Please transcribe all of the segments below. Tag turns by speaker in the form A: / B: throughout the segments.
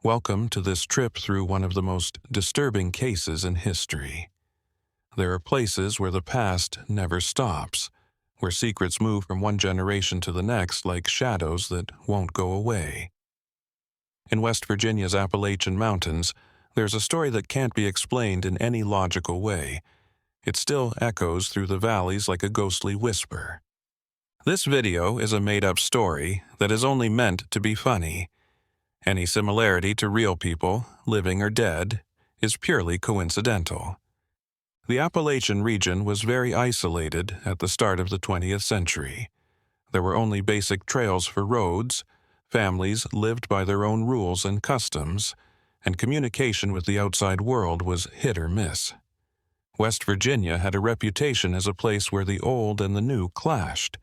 A: Welcome to this trip through one of the most disturbing cases in history. There are places where the past never stops, where secrets move from one generation to the next like shadows that won't go away. In West Virginia's Appalachian Mountains, there's a story that can't be explained in any logical way. It still echoes through the valleys like a ghostly whisper. This video is a made-up story that is only meant to be funny. Any similarity to real people, living or dead, is purely coincidental. The Appalachian region was very isolated at the start of the 20th century. There were only basic trails for roads, families lived by their own rules and customs, and communication with the outside world was hit or miss. West Virginia had a reputation as a place where the old and the new clashed,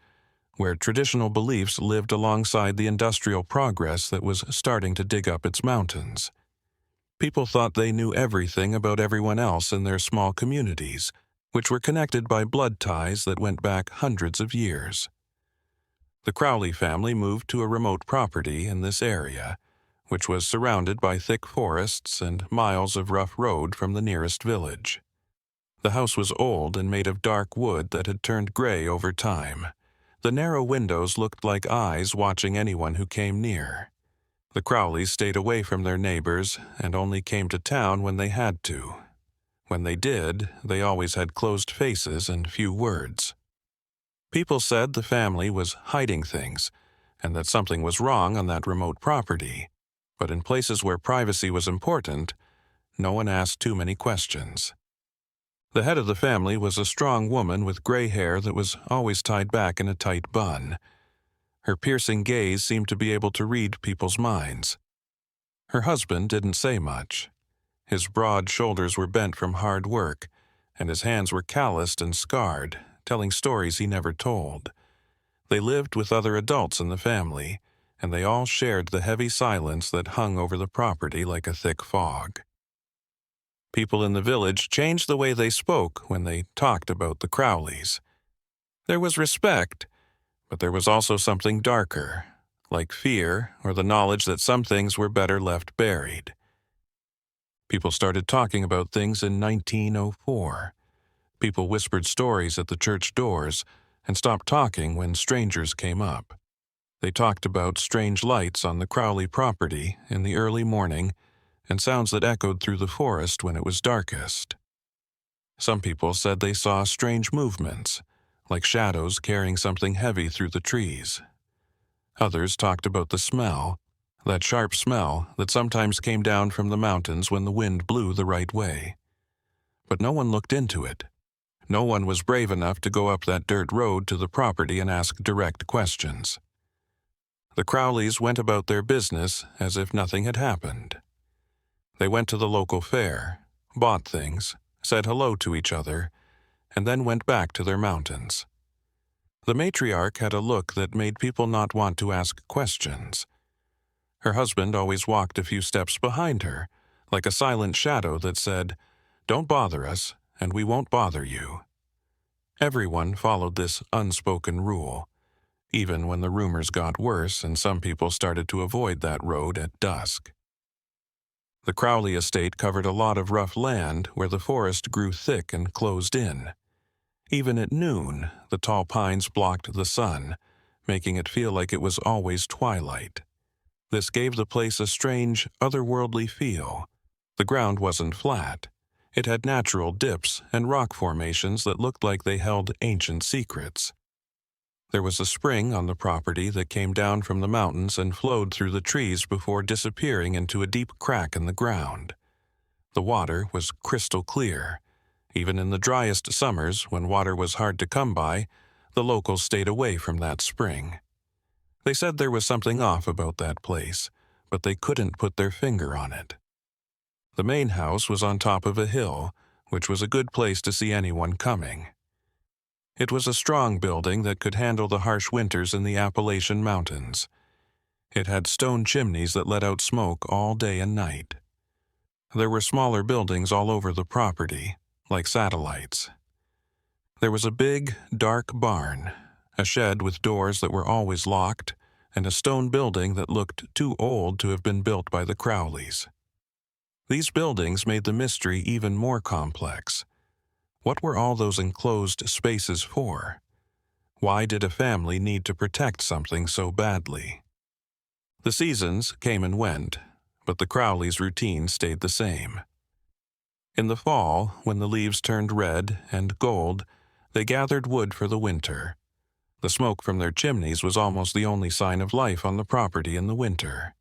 A: where traditional beliefs lived alongside the industrial progress that was starting to dig up its mountains. People thought they knew everything about everyone else in their small communities, which were connected by blood ties that went back hundreds of years. The Crowley family moved to a remote property in this area, which was surrounded by thick forests and miles of rough road from the nearest village. The house was old and made of dark wood that had turned gray over time. The narrow windows looked like eyes watching anyone who came near. The Crowleys stayed away from their neighbors and only came to town when they had to. When they did, they always had closed faces and few words. People said the family was hiding things and that something was wrong on that remote property, but in places where privacy was important, no one asked too many questions. The head of the family was a strong woman with gray hair that was always tied back in a tight bun. Her piercing gaze seemed to be able to read people's minds. Her husband didn't say much. His broad shoulders were bent from hard work, and his hands were calloused and scarred, telling stories he never told. They lived with other adults in the family, and they all shared the heavy silence that hung over the property like a thick fog. People in the village changed the way they spoke when they talked about the Crowleys. There was respect, but there was also something darker, like fear or the knowledge that some things were better left buried. People started talking about things in 1904. People whispered stories at the church doors and stopped talking when strangers came up. They talked about strange lights on the Crowley property in the early morning and sounds that echoed through the forest when it was darkest. Some people said they saw strange movements, like shadows carrying something heavy through the trees. Others talked about the smell, that sharp smell that sometimes came down from the mountains when the wind blew the right way. But no one looked into it. No one was brave enough to go up that dirt road to the property and ask direct questions. The Crowleys went about their business as if nothing had happened. They went to the local fair, bought things, said hello to each other, and then went back to their mountains. The matriarch had a look that made people not want to ask questions. Her husband always walked a few steps behind her, like a silent shadow that said, "Don't bother us, and we won't bother you." Everyone followed this unspoken rule, even when the rumors got worse and some people started to avoid that road at dusk. The Crowley estate covered a lot of rough land where the forest grew thick and closed in. Even at noon, the tall pines blocked the sun, making it feel like it was always twilight. This gave the place a strange, otherworldly feel. The ground wasn't flat. It had natural dips and rock formations that looked like they held ancient secrets. There was a spring on the property that came down from the mountains and flowed through the trees before disappearing into a deep crack in the ground. The water was crystal clear. Even in the driest summers, when water was hard to come by, the locals stayed away from that spring. They said there was something off about that place, but they couldn't put their finger on it. The main house was on top of a hill, which was a good place to see anyone coming. It was a strong building that could handle the harsh winters in the Appalachian Mountains. It had stone chimneys that let out smoke all day and night. There were smaller buildings all over the property, like satellites. There was a big, dark barn, a shed with doors that were always locked, and a stone building that looked too old to have been built by the Crowleys. These buildings made the mystery even more complex. What were all those enclosed spaces for? Why did a family need to protect something so badly? The seasons came and went, but the Crowleys' routine stayed the same. In the fall, when the leaves turned red and gold, they gathered wood for the winter. The smoke from their chimneys was almost the only sign of life on the property in the winter.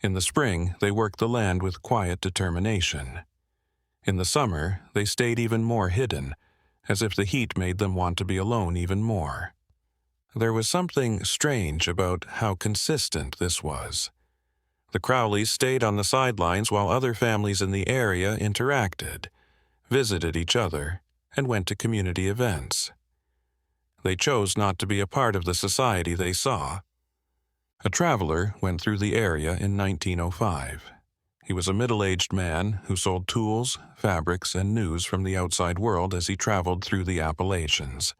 A: In the spring, they worked the land with quiet determination. In the summer, they stayed even more hidden, as if the heat made them want to be alone even more. There was something strange about how consistent this was. The Crowleys stayed on the sidelines while other families in the area interacted, visited each other, and went to community events. They chose not to be a part of the society they saw. A traveler went through the area in 1905. He was a middle-aged man who sold tools, fabrics, and news from the outside world as he traveled through the Appalachians.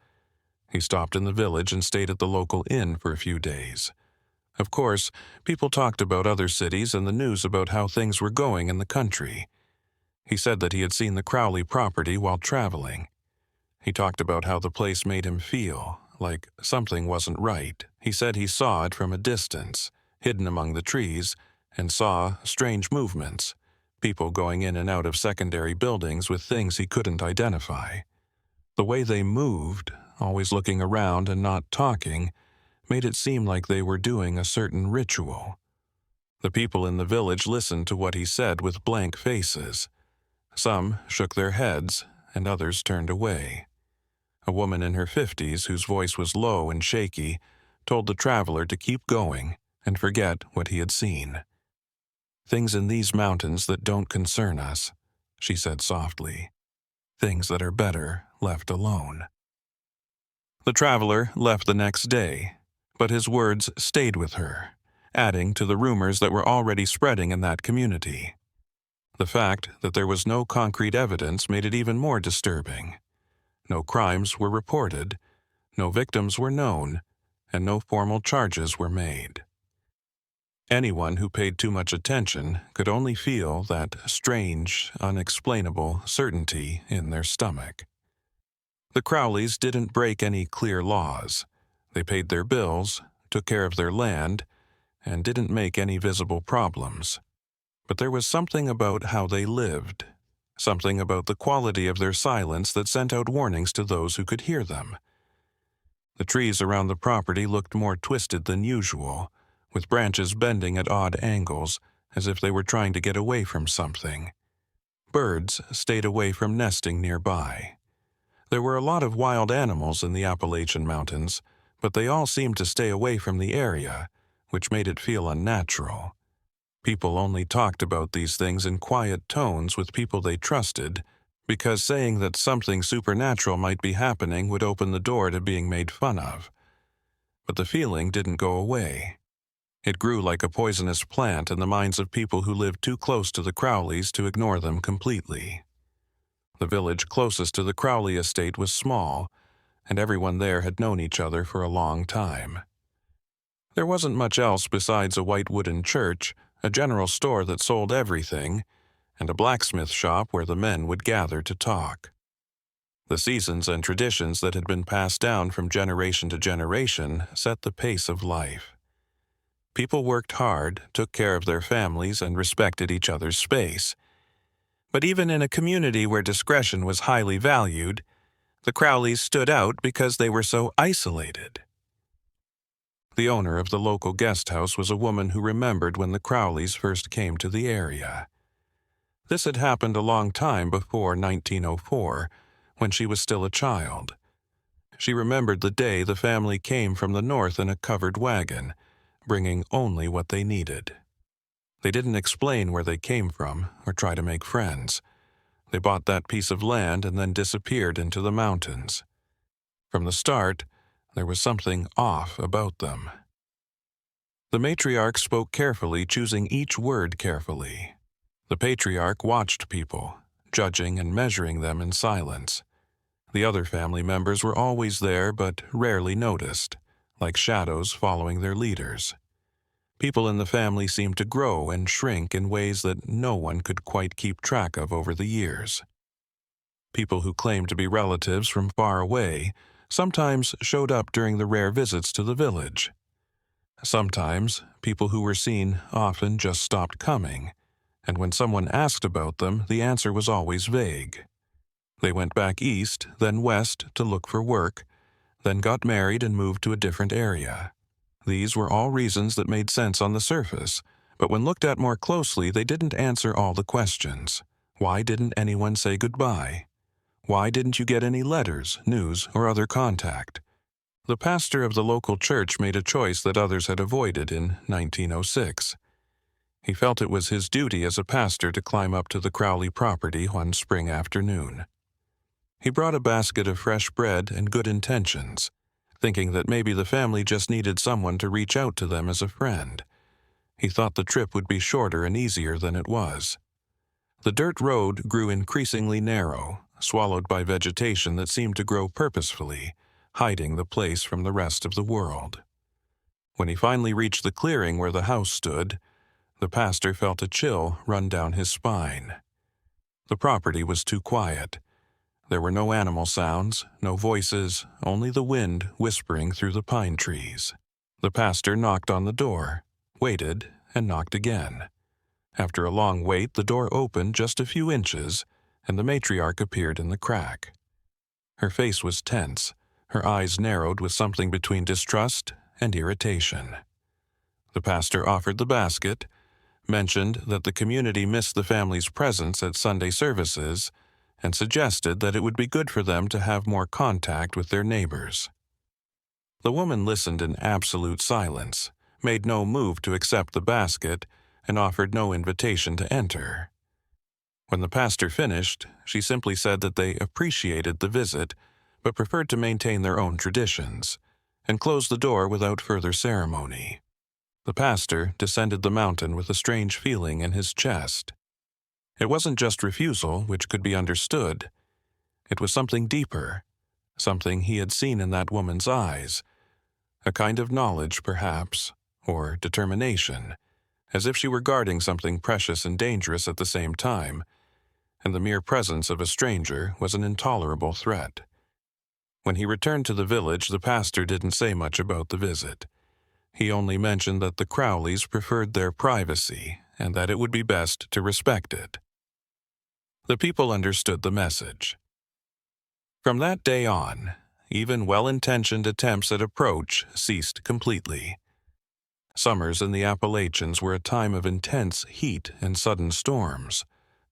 A: He stopped in the village and stayed at the local inn for a few days. Of course, people talked about other cities and the news about how things were going in the country. He said that he had seen the Crowley property while traveling. He talked about how the place made him feel like something wasn't right. He said he saw it from a distance, hidden among the trees, and saw strange movements, people going in and out of secondary buildings with things he couldn't identify. The way they moved, always looking around and not talking, made it seem like they were doing a certain ritual. The people in the village listened to what he said with blank faces. Some shook their heads, and others turned away. A woman in her 50s, whose voice was low and shaky, told the traveler to keep going and forget what he had seen. "Things in these mountains that don't concern us," she said softly. "Things that are better left alone." The traveler left the next day, but his words stayed with her, adding to the rumors that were already spreading in that community. The fact that there was no concrete evidence made it even more disturbing. No crimes were reported, no victims were known, and no formal charges were made. Anyone who paid too much attention could only feel that strange, unexplainable certainty in their stomach. The Crowleys didn't break any clear laws. They paid their bills, took care of their land, and didn't make any visible problems. But there was something about how they lived, something about the quality of their silence that sent out warnings to those who could hear them. The trees around the property looked more twisted than usual, with branches bending at odd angles, as if they were trying to get away from something. Birds stayed away from nesting nearby. There were a lot of wild animals in the Appalachian Mountains, but they all seemed to stay away from the area, which made it feel unnatural. People only talked about these things in quiet tones with people they trusted, because saying that something supernatural might be happening would open the door to being made fun of. But the feeling didn't go away. It grew like a poisonous plant in the minds of people who lived too close to the Crowleys to ignore them completely. The village closest to the Crowley estate was small, and everyone there had known each other for a long time. There wasn't much else besides a white wooden church, a general store that sold everything, and a blacksmith shop where the men would gather to talk. The seasons and traditions that had been passed down from generation to generation set the pace of life. People worked hard, took care of their families, and respected each other's space. But even in a community where discretion was highly valued, the Crowleys stood out because they were so isolated. The owner of the local guest house was a woman who remembered when the Crowleys first came to the area. This had happened a long time before 1904, when she was still a child. She remembered the day the family came from the north in a covered wagon, bringing only what they needed. They didn't explain where they came from or try to make friends. They bought that piece of land and then disappeared into the mountains. From the start, there was something off about them. The matriarch spoke carefully, choosing each word carefully. The patriarch watched people, judging and measuring them in silence. The other family members were always there but rarely noticed, like shadows following their leaders. People in the family seemed to grow and shrink in ways that no one could quite keep track of over the years. People who claimed to be relatives from far away sometimes showed up during the rare visits to the village. Sometimes, people who were seen often just stopped coming, and when someone asked about them, the answer was always vague. They went back east, then west to look for work, then got married and moved to a different area. These were all reasons that made sense on the surface, but when looked at more closely, they didn't answer all the questions. Why didn't anyone say goodbye? Why didn't you get any letters, news, or other contact? The pastor of the local church made a choice that others had avoided in 1906. He felt it was his duty as a pastor to climb up to the Crowley property one spring afternoon. He brought a basket of fresh bread and good intentions, thinking that maybe the family just needed someone to reach out to them as a friend. He thought the trip would be shorter and easier than it was. The dirt road grew increasingly narrow, swallowed by vegetation that seemed to grow purposefully, hiding the place from the rest of the world. When he finally reached the clearing where the house stood, the pastor felt a chill run down his spine. The property was too quiet. There were no animal sounds, no voices, only the wind whispering through the pine trees. The pastor knocked on the door, waited, and knocked again. After a long wait, the door opened just a few inches, and the matriarch appeared in the crack. Her face was tense, her eyes narrowed with something between distrust and irritation. The pastor offered the basket, mentioned that the community missed the family's presence at Sunday services, and suggested that it would be good for them to have more contact with their neighbors. The woman listened in absolute silence, made no move to accept the basket, and offered no invitation to enter. When the pastor finished, she simply said that they appreciated the visit, but preferred to maintain their own traditions, and closed the door without further ceremony. The pastor descended the mountain with a strange feeling in his chest. It wasn't just refusal, which could be understood. It was something deeper, something he had seen in that woman's eyes, a kind of knowledge, perhaps, or determination, as if she were guarding something precious and dangerous at the same time, and the mere presence of a stranger was an intolerable threat. When he returned to the village, the pastor didn't say much about the visit. He only mentioned that the Crowleys preferred their privacy and that it would be best to respect it. The people understood the message. From that day on, even well-intentioned attempts at approach ceased completely. Summers in the Appalachians were a time of intense heat and sudden storms.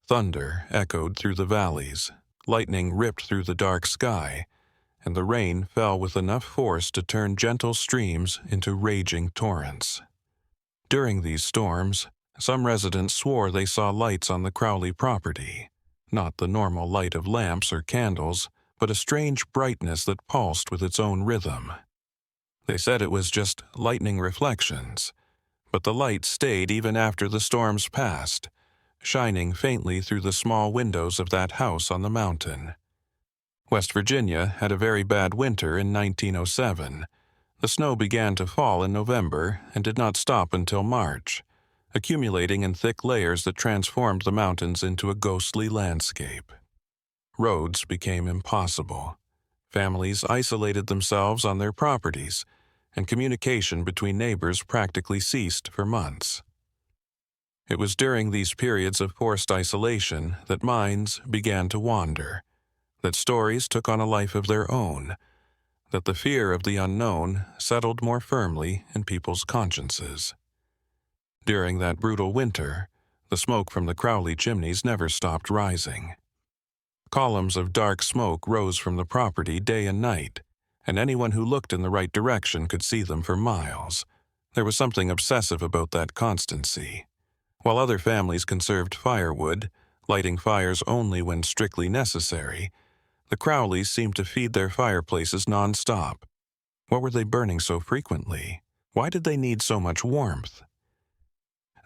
A: Thunder echoed through the valleys, lightning ripped through the dark sky, and the rain fell with enough force to turn gentle streams into raging torrents. During these storms, some residents swore they saw lights on the Crowley property, not the normal light of lamps or candles, but a strange brightness that pulsed with its own rhythm. They said it was just lightning reflections, but the light stayed even after the storms passed, shining faintly through the small windows of that house on the mountain. West Virginia had a very bad winter in 1907. The snow began to fall in November and did not stop until March, accumulating in thick layers that transformed the mountains into a ghostly landscape. Roads became impossible. Families isolated themselves on their properties, and communication between neighbors practically ceased for months. It was during these periods of forced isolation that minds began to wander, that stories took on a life of their own, that the fear of the unknown settled more firmly in people's consciences. During that brutal winter, the smoke from the Crowley chimneys never stopped rising. Columns of dark smoke rose from the property day and night, and anyone who looked in the right direction could see them for miles. There was something obsessive about that constancy. While other families conserved firewood, lighting fires only when strictly necessary, the Crowleys seemed to feed their fireplaces non-stop. What were they burning so frequently? Why did they need so much warmth?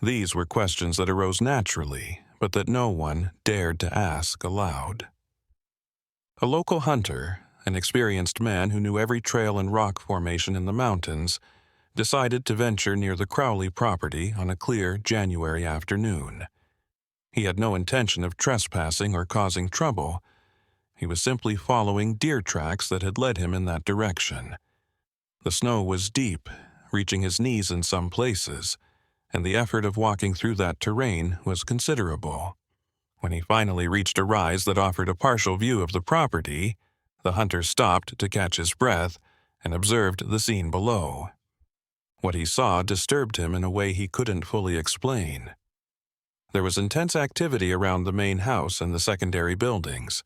A: These were questions that arose naturally, but that no one dared to ask aloud. A local hunter, an experienced man who knew every trail and rock formation in the mountains, decided to venture near the Crowley property on a clear January afternoon. He had no intention of trespassing or causing trouble. He was simply following deer tracks that had led him in that direction. The snow was deep, reaching his knees in some places, and the effort of walking through that terrain was considerable. When he finally reached a rise that offered a partial view of the property, the hunter stopped to catch his breath and observed the scene below. What he saw disturbed him in a way he couldn't fully explain. There was intense activity around the main house and the secondary buildings.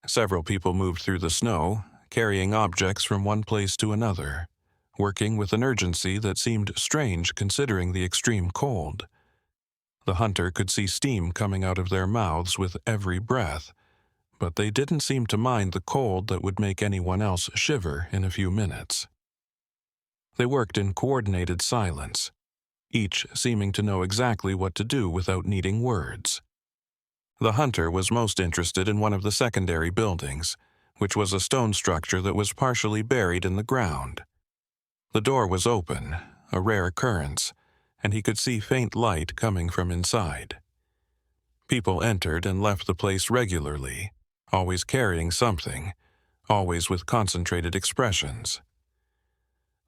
A: Several people moved through the snow, carrying objects from one place to another, working with an urgency that seemed strange considering the extreme cold. The hunter could see steam coming out of their mouths with every breath, but they didn't seem to mind the cold that would make anyone else shiver in a few minutes. They worked in coordinated silence, each seeming to know exactly what to do without needing words. The hunter was most interested in one of the secondary buildings, which was a stone structure that was partially buried in the ground. The door was open, a rare occurrence, and he could see faint light coming from inside. People entered and left the place regularly, always carrying something, always with concentrated expressions.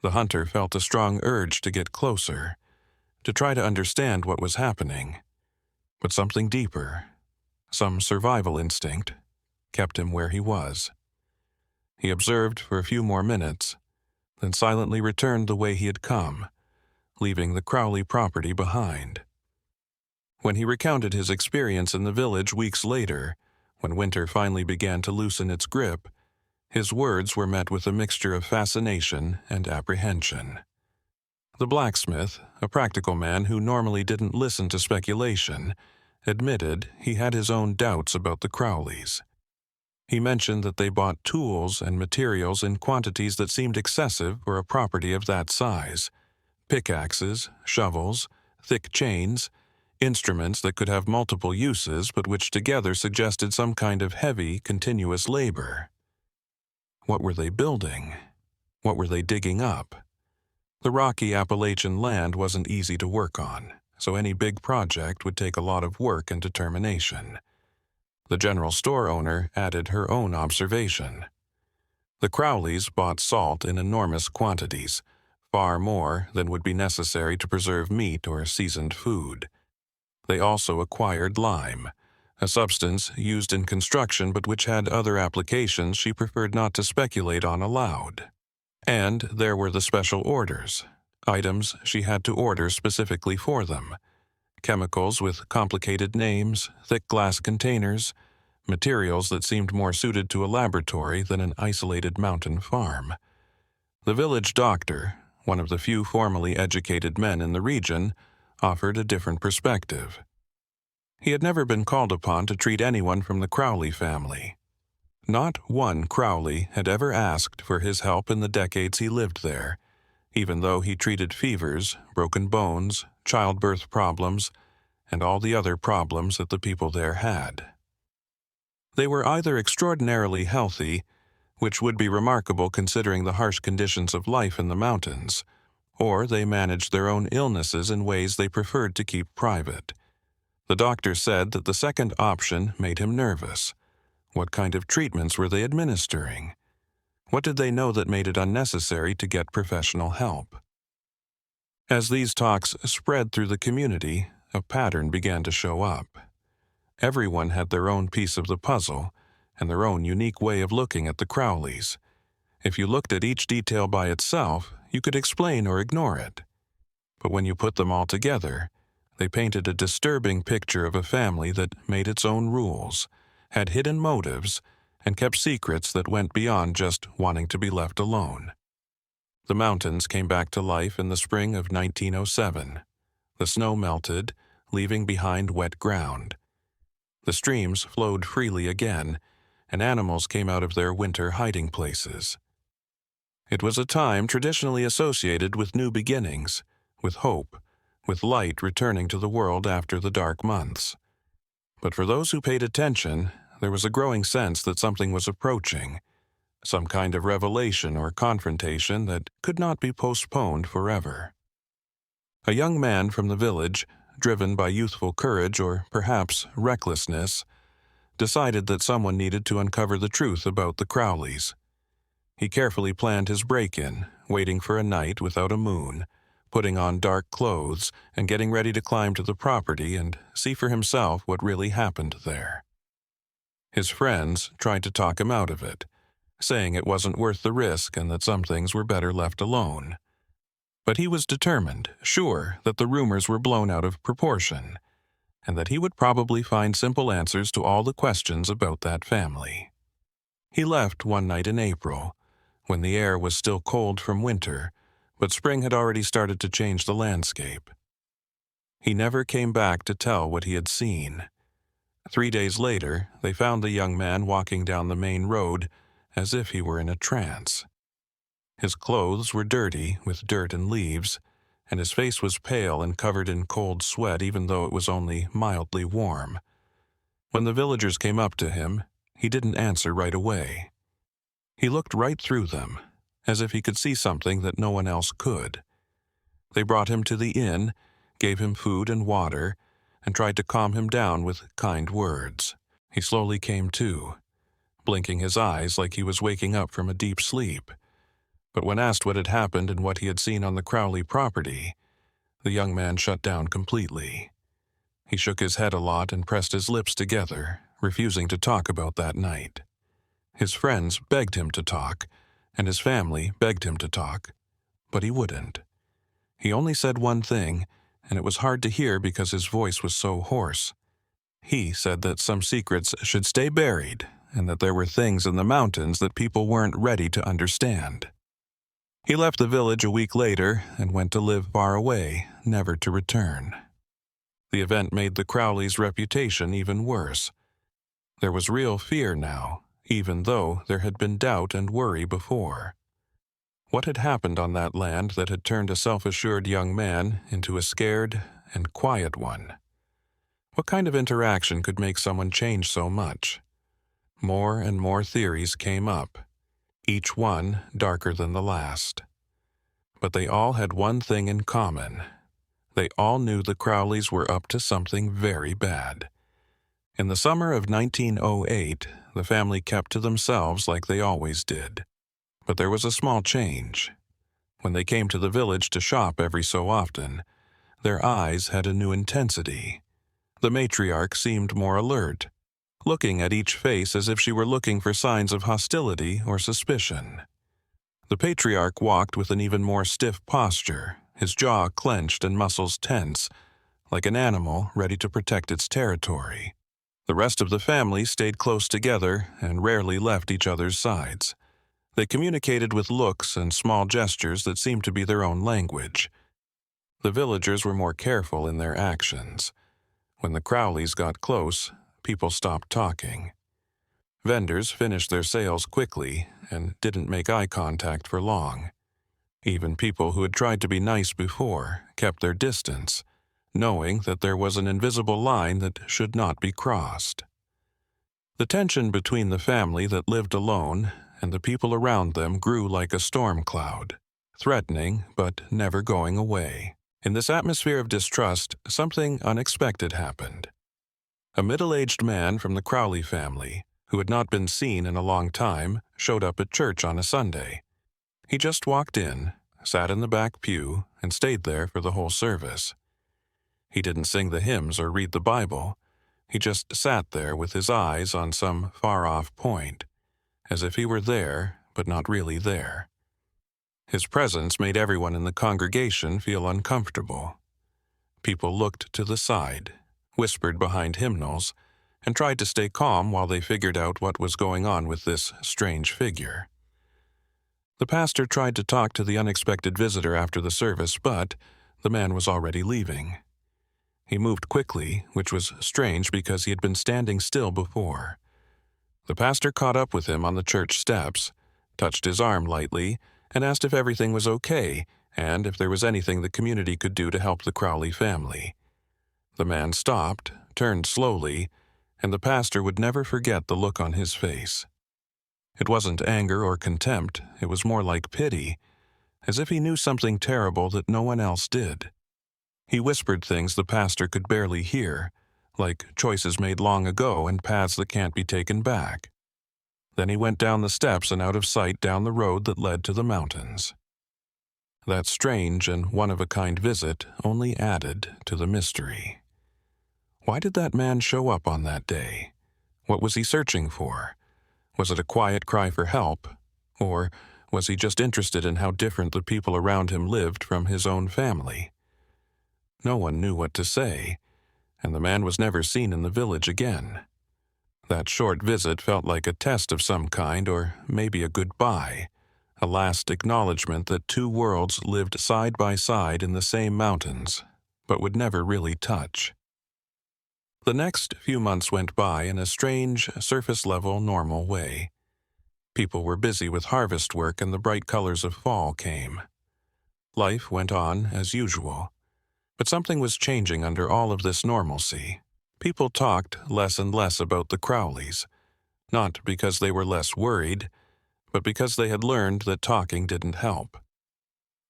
A: The hunter felt a strong urge to get closer, to try to understand what was happening, but something deeper, some survival instinct, kept him where he was. He observed for a few more minutes, then silently returned the way he had come, leaving the Crowley property behind. When he recounted his experience in the village weeks later, when winter finally began to loosen its grip, his words were met with a mixture of fascination and apprehension. The blacksmith, a practical man who normally didn't listen to speculation, admitted he had his own doubts about the Crowleys. He mentioned that they bought tools and materials in quantities that seemed excessive for a property of that size: pickaxes, shovels, thick chains, instruments that could have multiple uses but which together suggested some kind of heavy, continuous labor. What were they building? What were they digging up? The rocky Appalachian land wasn't easy to work on, so any big project would take a lot of work and determination. The general store owner added her own observation. The Crowleys bought salt in enormous quantities, far more than would be necessary to preserve meat or seasoned food. They also acquired lime, a substance used in construction but which had other applications she preferred not to speculate on aloud. And there were the special orders, items she had to order specifically for them: chemicals with complicated names, thick glass containers, materials that seemed more suited to a laboratory than an isolated mountain farm. The village doctor, one of the few formally educated men in the region, offered a different perspective. He had never been called upon to treat anyone from the Crowley family. Not one Crowley had ever asked for his help in the decades he lived there, even though he treated fevers, broken bones, childbirth problems, and all the other problems that the people there had. They were either extraordinarily healthy, which would be remarkable considering the harsh conditions of life in the mountains, or they managed their own illnesses in ways they preferred to keep private. The doctor said that the second option made him nervous. What kind of treatments were they administering? What did they know that made it unnecessary to get professional help? As these talks spread through the community, a pattern began to show up. Everyone had their own piece of the puzzle and their own unique way of looking at the Crowleys. If you looked at each detail by itself, you could explain or ignore it. But when you put them all together, they painted a disturbing picture of a family that made its own rules, had hidden motives, and kept secrets that went beyond just wanting to be left alone. The mountains came back to life in the spring of 1907. The snow melted, leaving behind wet ground. The streams flowed freely again, and animals came out of their winter hiding places. It was a time traditionally associated with new beginnings, with hope, with light returning to the world after the dark months. But for those who paid attention, there was a growing sense that something was approaching, some kind of revelation or confrontation that could not be postponed forever. A young man from the village, driven by youthful courage or perhaps recklessness, decided that someone needed to uncover the truth about the Crowleys. He carefully planned his break-in, waiting for a night without a moon, putting on dark clothes and getting ready to climb to the property and see for himself what really happened there. His friends tried to talk him out of it, saying it wasn't worth the risk and that some things were better left alone. But he was determined, sure that the rumors were blown out of proportion, and that he would probably find simple answers to all the questions about that family. He left one night in April, when the air was still cold from winter, but spring had already started to change the landscape. He never came back to tell what he had seen. 3 days later, they found the young man walking down the main road as if he were in a trance. His clothes were dirty with dirt and leaves, and his face was pale and covered in cold sweat even though it was only mildly warm. When the villagers came up to him, he didn't answer right away. He looked right through them, as if he could see something that no one else could. They brought him to the inn, gave him food and water, and tried to calm him down with kind words. He slowly came to, blinking his eyes like he was waking up from a deep sleep. But when asked what had happened and what he had seen on the Crowley property, the young man shut down completely. He shook his head a lot and pressed his lips together, refusing to talk about that night. His friends begged him to talk, and his family begged him to talk, but he wouldn't. He only said one thing, and it was hard to hear because his voice was so hoarse. He said that some secrets should stay buried, and that there were things in the mountains that people weren't ready to understand. He left the village a week later and went to live far away, never to return. The event made the Crowleys' reputation even worse. There was real fear now, even though there had been doubt and worry before. What had happened on that land that had turned a self-assured young man into a scared and quiet one? What kind of interaction could make someone change so much? More and more theories came up, each one darker than the last. But they all had one thing in common. They all knew the Crowleys were up to something very bad. In the summer of 1908, the family kept to themselves like they always did. But there was a small change. When they came to the village to shop every so often, their eyes had a new intensity. The matriarch seemed more alert, looking at each face as if she were looking for signs of hostility or suspicion. The patriarch walked with an even more stiff posture, his jaw clenched and muscles tense, like an animal ready to protect its territory. The rest of the family stayed close together and rarely left each other's sides. They communicated with looks and small gestures that seemed to be their own language. The villagers were more careful in their actions. When the Crowleys got close, people stopped talking. Vendors finished their sales quickly and didn't make eye contact for long. Even people who had tried to be nice before kept their distance, knowing that there was an invisible line that should not be crossed. The tension between the family that lived alone and the people around them grew like a storm cloud, threatening but never going away. In this atmosphere of distrust, something unexpected happened. A middle-aged man from the Crowley family, who had not been seen in a long time, showed up at church on a Sunday. He just walked in, sat in the back pew, and stayed there for the whole service. He didn't sing the hymns or read the Bible. He just sat there with his eyes on some far-off point, as if he were there, but not really there. His presence made everyone in the congregation feel uncomfortable. People looked to the side, whispered behind hymnals, and tried to stay calm while they figured out what was going on with this strange figure. The pastor tried to talk to the unexpected visitor after the service, but the man was already leaving. He moved quickly, which was strange because he had been standing still before. The pastor caught up with him on the church steps, touched his arm lightly, and asked if everything was okay and if there was anything the community could do to help the Crowley family. The man stopped, turned slowly, and the pastor would never forget the look on his face. It wasn't anger or contempt, it was more like pity, as if he knew something terrible that no one else did. He whispered things the pastor could barely hear, like choices made long ago and paths that can't be taken back. Then he went down the steps and out of sight down the road that led to the mountains. That strange and one-of-a-kind visit only added to the mystery. Why did that man show up on that day? What was he searching for? Was it a quiet cry for help? Or was he just interested in how different the people around him lived from his own family? No one knew what to say, and the man was never seen in the village again. That short visit felt like a test of some kind, or maybe a goodbye, a last acknowledgement that two worlds lived side by side in the same mountains, but would never really touch. The next few months went by in a strange, surface-level, normal way. People were busy with harvest work and the bright colors of fall came. Life went on as usual. But something was changing under all of this normalcy. People talked less and less about the Crowleys, not because they were less worried, but because they had learned that talking didn't help.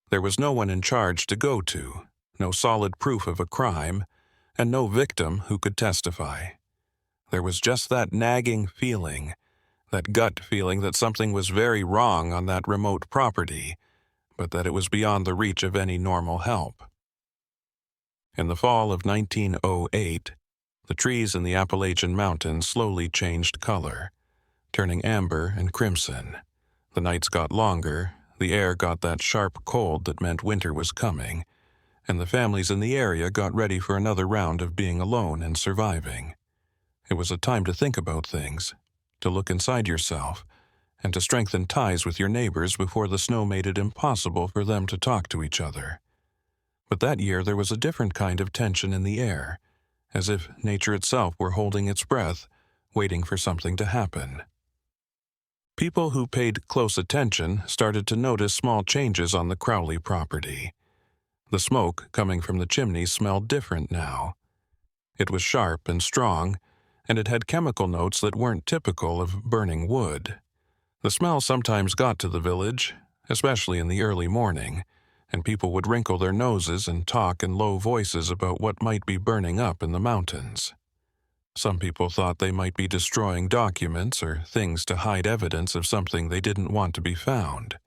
A: There was no one in charge to go to, no solid proof of a crime, and no victim who could testify. There was just that nagging feeling, that gut feeling that something was very wrong on that remote property, but that it was beyond the reach of any normal help. In the fall of 1908, the trees in the Appalachian Mountains slowly changed color, turning amber and crimson. The nights got longer, the air got that sharp cold that meant winter was coming, and the families in the area got ready for another round of being alone and surviving. It was a time to think about things, to look inside yourself, and to strengthen ties with your neighbors before the snow made it impossible for them to talk to each other. But that year there was a different kind of tension in the air, as if nature itself were holding its breath, waiting for something to happen. People who paid close attention started to notice small changes on the Crowley property. The smoke coming from the chimney smelled different now. It was sharp and strong, and it had chemical notes that weren't typical of burning wood. The smell sometimes got to the village, especially in the early morning, and people would wrinkle their noses and talk in low voices about what might be burning up in the mountains. Some people thought they might be destroying documents or things to hide evidence of something they didn't want to be found.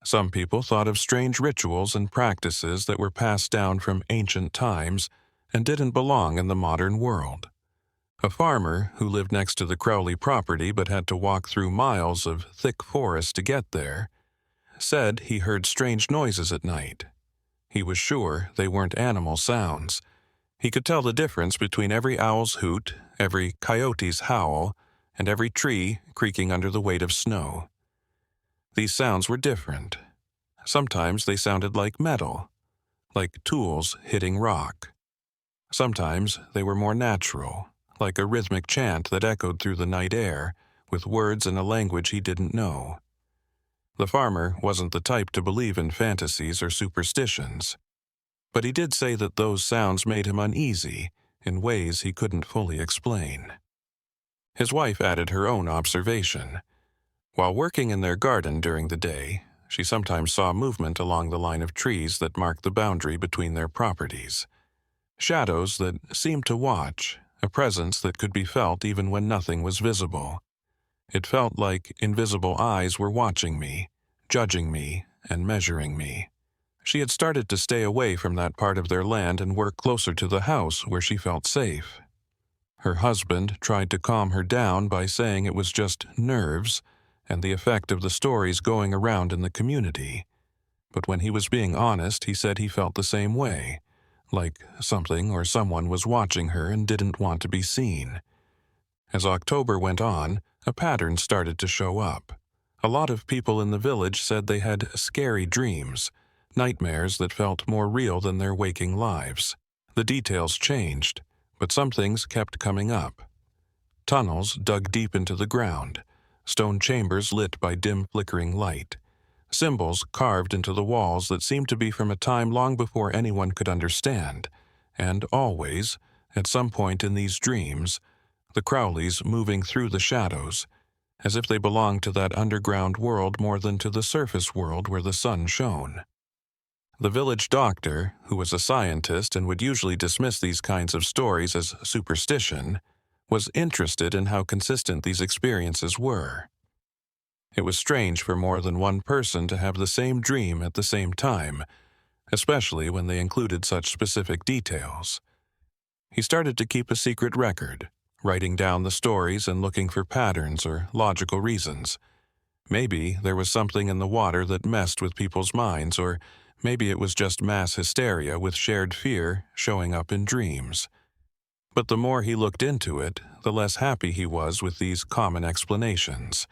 A: Some people thought of strange rituals and practices that were passed down from ancient times and didn't belong in the modern world. A farmer who lived next to the Crowley property but had to walk through miles of thick forest to get there said he heard strange noises at night. He was sure they weren't animal sounds. He could tell the difference between every owl's hoot, every coyote's howl, and every tree creaking under the weight of snow. These sounds were different. Sometimes they sounded like metal, like tools hitting rock. Sometimes they were more natural, like a rhythmic chant that echoed through the night air, with words in a language he didn't know. The farmer wasn't the type to believe in fantasies or superstitions, but he did say that those sounds made him uneasy in ways he couldn't fully explain. His wife added her own observation. While working in their garden during the day, she sometimes saw movement along the line of trees that marked the boundary between their properties. Shadows that seemed to watch, a presence that could be felt even when nothing was visible. It felt like invisible eyes were watching me, judging me, and measuring me. She had started to stay away from that part of their land and work closer to the house where she felt safe. Her husband tried to calm her down by saying it was just nerves and the effect of the stories going around in the community. But when he was being honest, he said he felt the same way, like something or someone was watching her and didn't want to be seen. As October went on, a pattern started to show up. A lot of people in the village said they had scary dreams, nightmares that felt more real than their waking lives. The details changed, but some things kept coming up. Tunnels dug deep into the ground, stone chambers lit by dim flickering light, symbols carved into the walls that seemed to be from a time long before anyone could understand, and always, at some point in these dreams, the Crowleys moving through the shadows, as if they belonged to that underground world more than to the surface world where the sun shone. The village doctor, who was a scientist and would usually dismiss these kinds of stories as superstition, was interested in how consistent these experiences were. It was strange for more than one person to have the same dream at the same time, especially when they included such specific details. He started to keep a secret record, writing down the stories and looking for patterns or logical reasons. Maybe there was something in the water that messed with people's minds, or maybe it was just mass hysteria with shared fear showing up in dreams. But the more he looked into it, the less happy he was with these common explanations.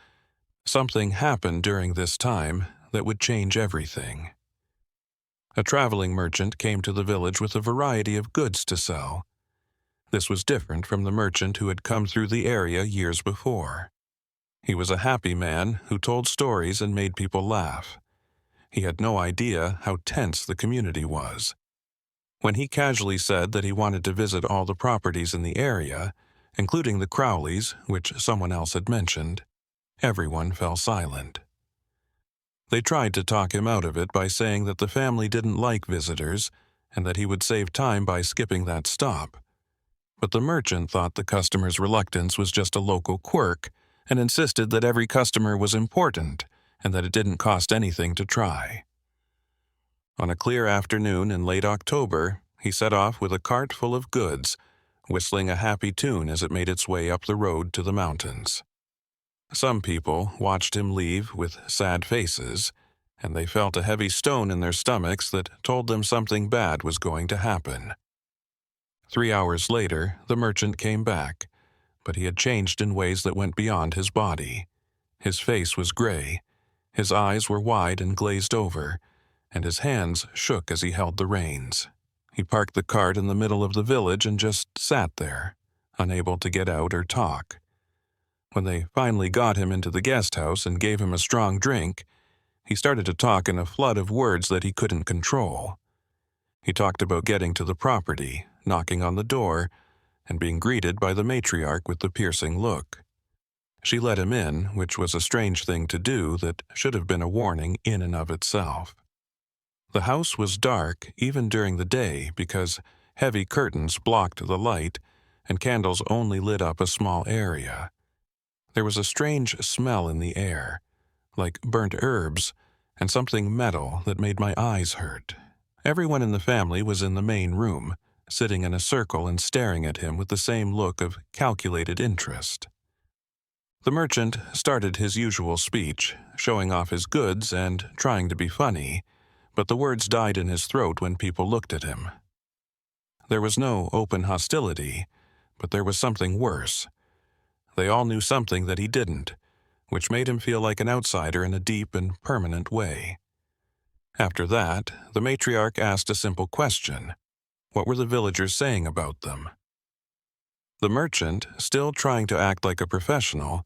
A: Something happened during this time that would change everything. A traveling merchant came to the village with a variety of goods to sell. This was different from the merchant who had come through the area years before. He was a happy man who told stories and made people laugh. He had no idea how tense the community was. When he casually said that he wanted to visit all the properties in the area, including the Crowleys, which someone else had mentioned, everyone fell silent. They tried to talk him out of it by saying that the family didn't like visitors and that he would save time by skipping that stop. But the merchant thought the customer's reluctance was just a local quirk and insisted that every customer was important and that it didn't cost anything to try. On a clear afternoon in late October, he set off with a cart full of goods, whistling a happy tune as it made its way up the road to the mountains. Some people watched him leave with sad faces, and they felt a heavy stone in their stomachs that told them something bad was going to happen. 3 hours later, the merchant came back, but he had changed in ways that went beyond his body. His face was gray, his eyes were wide and glazed over, and his hands shook as he held the reins. He parked the cart in the middle of the village and just sat there, unable to get out or talk. When they finally got him into the guest house and gave him a strong drink, he started to talk in a flood of words that he couldn't control. He talked about getting to the property, knocking on the door, and being greeted by the matriarch with the piercing look. She let him in, which was a strange thing to do that should have been a warning in and of itself. The house was dark even during the day because heavy curtains blocked the light and candles only lit up a small area. There was a strange smell in the air, like burnt herbs, and something metal that made my eyes hurt. Everyone in the family was in the main room, sitting in a circle and staring at him with the same look of calculated interest. The merchant started his usual speech, showing off his goods and trying to be funny, but the words died in his throat when people looked at him. There was no open hostility, but there was something worse. They all knew something that he didn't, which made him feel like an outsider in a deep and permanent way. After that, the matriarch asked a simple question. What were the villagers saying about them? The merchant, still trying to act like a professional,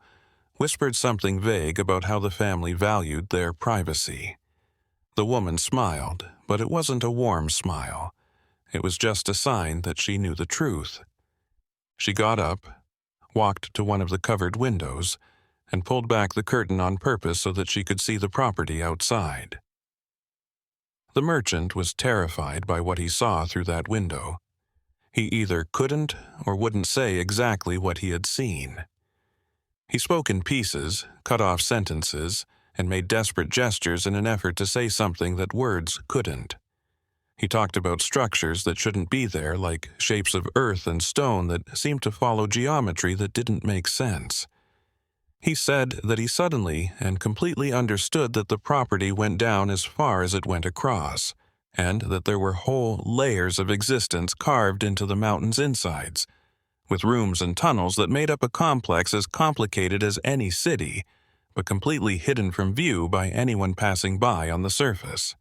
A: whispered something vague about how the family valued their privacy. The woman smiled, but it wasn't a warm smile. It was just a sign that she knew the truth. She got up, walked to one of the covered windows, and pulled back the curtain on purpose so that she could see the property outside. The merchant was terrified by what he saw through that window. He either couldn't or wouldn't say exactly what he had seen. He spoke in pieces, cut off sentences, and made desperate gestures in an effort to say something that words couldn't. He talked about structures that shouldn't be there, like shapes of earth and stone that seemed to follow geometry that didn't make sense. He said that he suddenly and completely understood that the property went down as far as it went across, and that there were whole layers of existence carved into the mountain's insides, with rooms and tunnels that made up a complex as complicated as any city, but completely hidden from view by anyone passing by on the surface.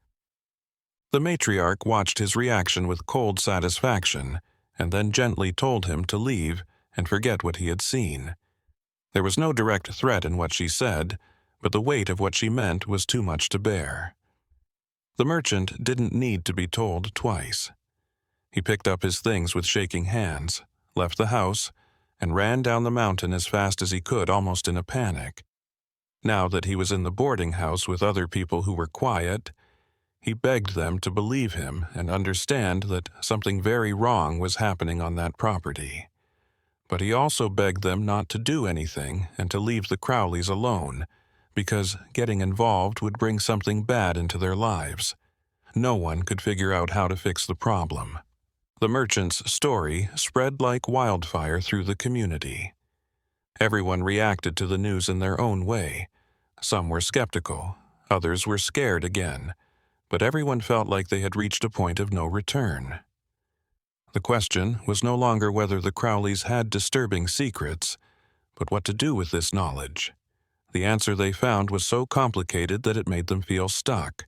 A: The matriarch watched his reaction with cold satisfaction, and then gently told him to leave and forget what he had seen. There was no direct threat in what she said, but the weight of what she meant was too much to bear. The merchant didn't need to be told twice. He picked up his things with shaking hands, left the house, and ran down the mountain as fast as he could, almost in a panic. Now that he was in the boarding house with other people who were quiet, he begged them to believe him and understand that something very wrong was happening on that property. But he also begged them not to do anything and to leave the Crowleys alone, because getting involved would bring something bad into their lives. No one could figure out how to fix the problem. The merchant's story spread like wildfire through the community. Everyone reacted to the news in their own way. Some were skeptical, others were scared again, but everyone felt like they had reached a point of no return. The question was no longer whether the Crowleys had disturbing secrets, but what to do with this knowledge. The answer they found was so complicated that it made them feel stuck.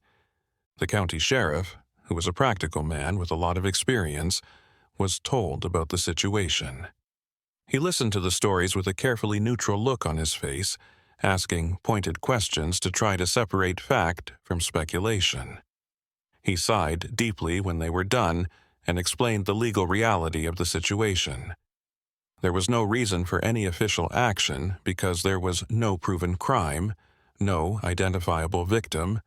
A: The county sheriff, who was a practical man with a lot of experience, was told about the situation. He listened to the stories with a carefully neutral look on his face, asking pointed questions to try to separate fact from speculation. He sighed deeply when they were done and explained the legal reality of the situation. There was no reason for any official action because there was no proven crime, no identifiable victim,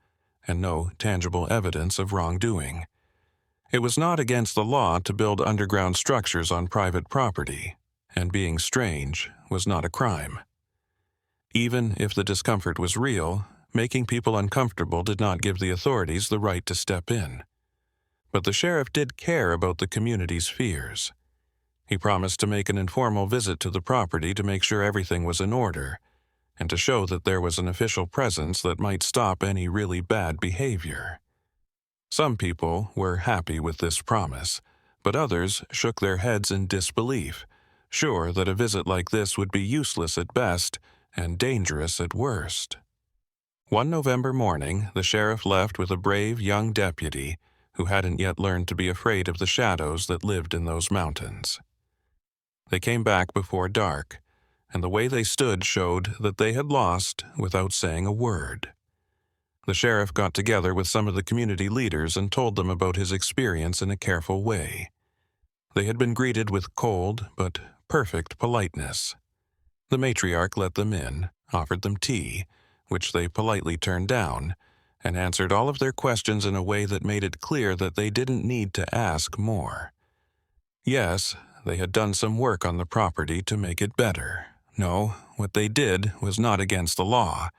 A: and no tangible evidence of wrongdoing. It was not against the law to build underground structures on private property, and being strange was not a crime. Even if the discomfort was real, making people uncomfortable did not give the authorities the right to step in. But the sheriff did care about the community's fears. He promised to make an informal visit to the property to make sure everything was in order, and to show that there was an official presence that might stop any really bad behavior. Some people were happy with this promise, but others shook their heads in disbelief, sure that a visit like this would be useless at best and dangerous at worst. One November morning, the sheriff left with a brave young deputy who hadn't yet learned to be afraid of the shadows that lived in those mountains. They came back before dark, and the way they stood showed that they had lost without saying a word. The sheriff got together with some of the community leaders and told them about his experience in a careful way. They had been greeted with cold but perfect politeness. The matriarch let them in, offered them tea, which they politely turned down, and answered all of their questions in a way that made it clear that they didn't need to ask more. Yes, they had done some work on the property to make it better. No, what they did was not against the law.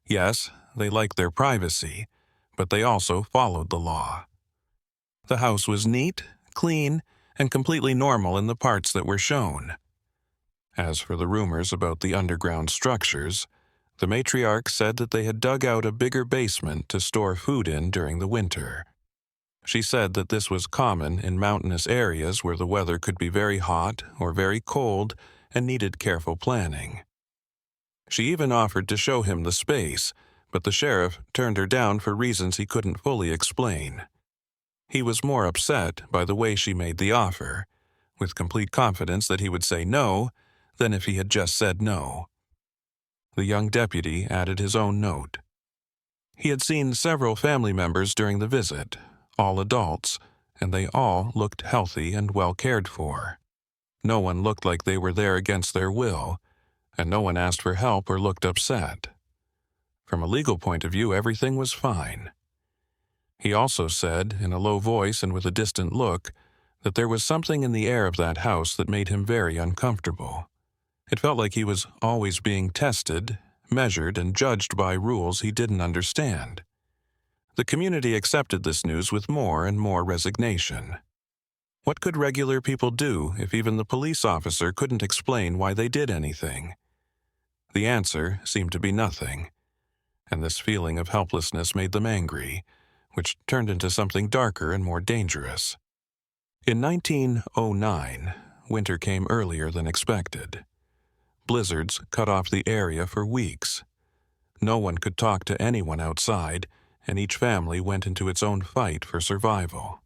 A: Yes, they liked their privacy, but they also followed the law. The house was neat, clean, and completely normal in the parts that were shown. As for the rumors about the underground structures, the matriarch said that they had dug out a bigger basement to store food in during the winter. She said that this was common in mountainous areas where the weather could be very hot or very cold and needed careful planning. She even offered to show him the space, but the sheriff turned her down for reasons he couldn't fully explain. He was more upset by the way she made the offer, with complete confidence that he would say no, than if he had just said no. The young deputy added his own note. He had seen several family members during the visit, all adults, and they all looked healthy and well cared for. No one looked like they were there against their will, and no one asked for help or looked upset. From a legal point of view, everything was fine. He also said, in a low voice and with a distant look, that there was something in the air of that house that made him very uncomfortable. It felt like he was always being tested, measured, and judged by rules he didn't understand. The community accepted this news with more and more resignation. What could regular people do if even the police officer couldn't explain why they did anything? The answer seemed to be nothing, and this feeling of helplessness made them angry, which turned into something darker and more dangerous. In 1909, winter came earlier than expected. Blizzards cut off the area for weeks. No one could talk to anyone outside, and each family went into its own fight for survival.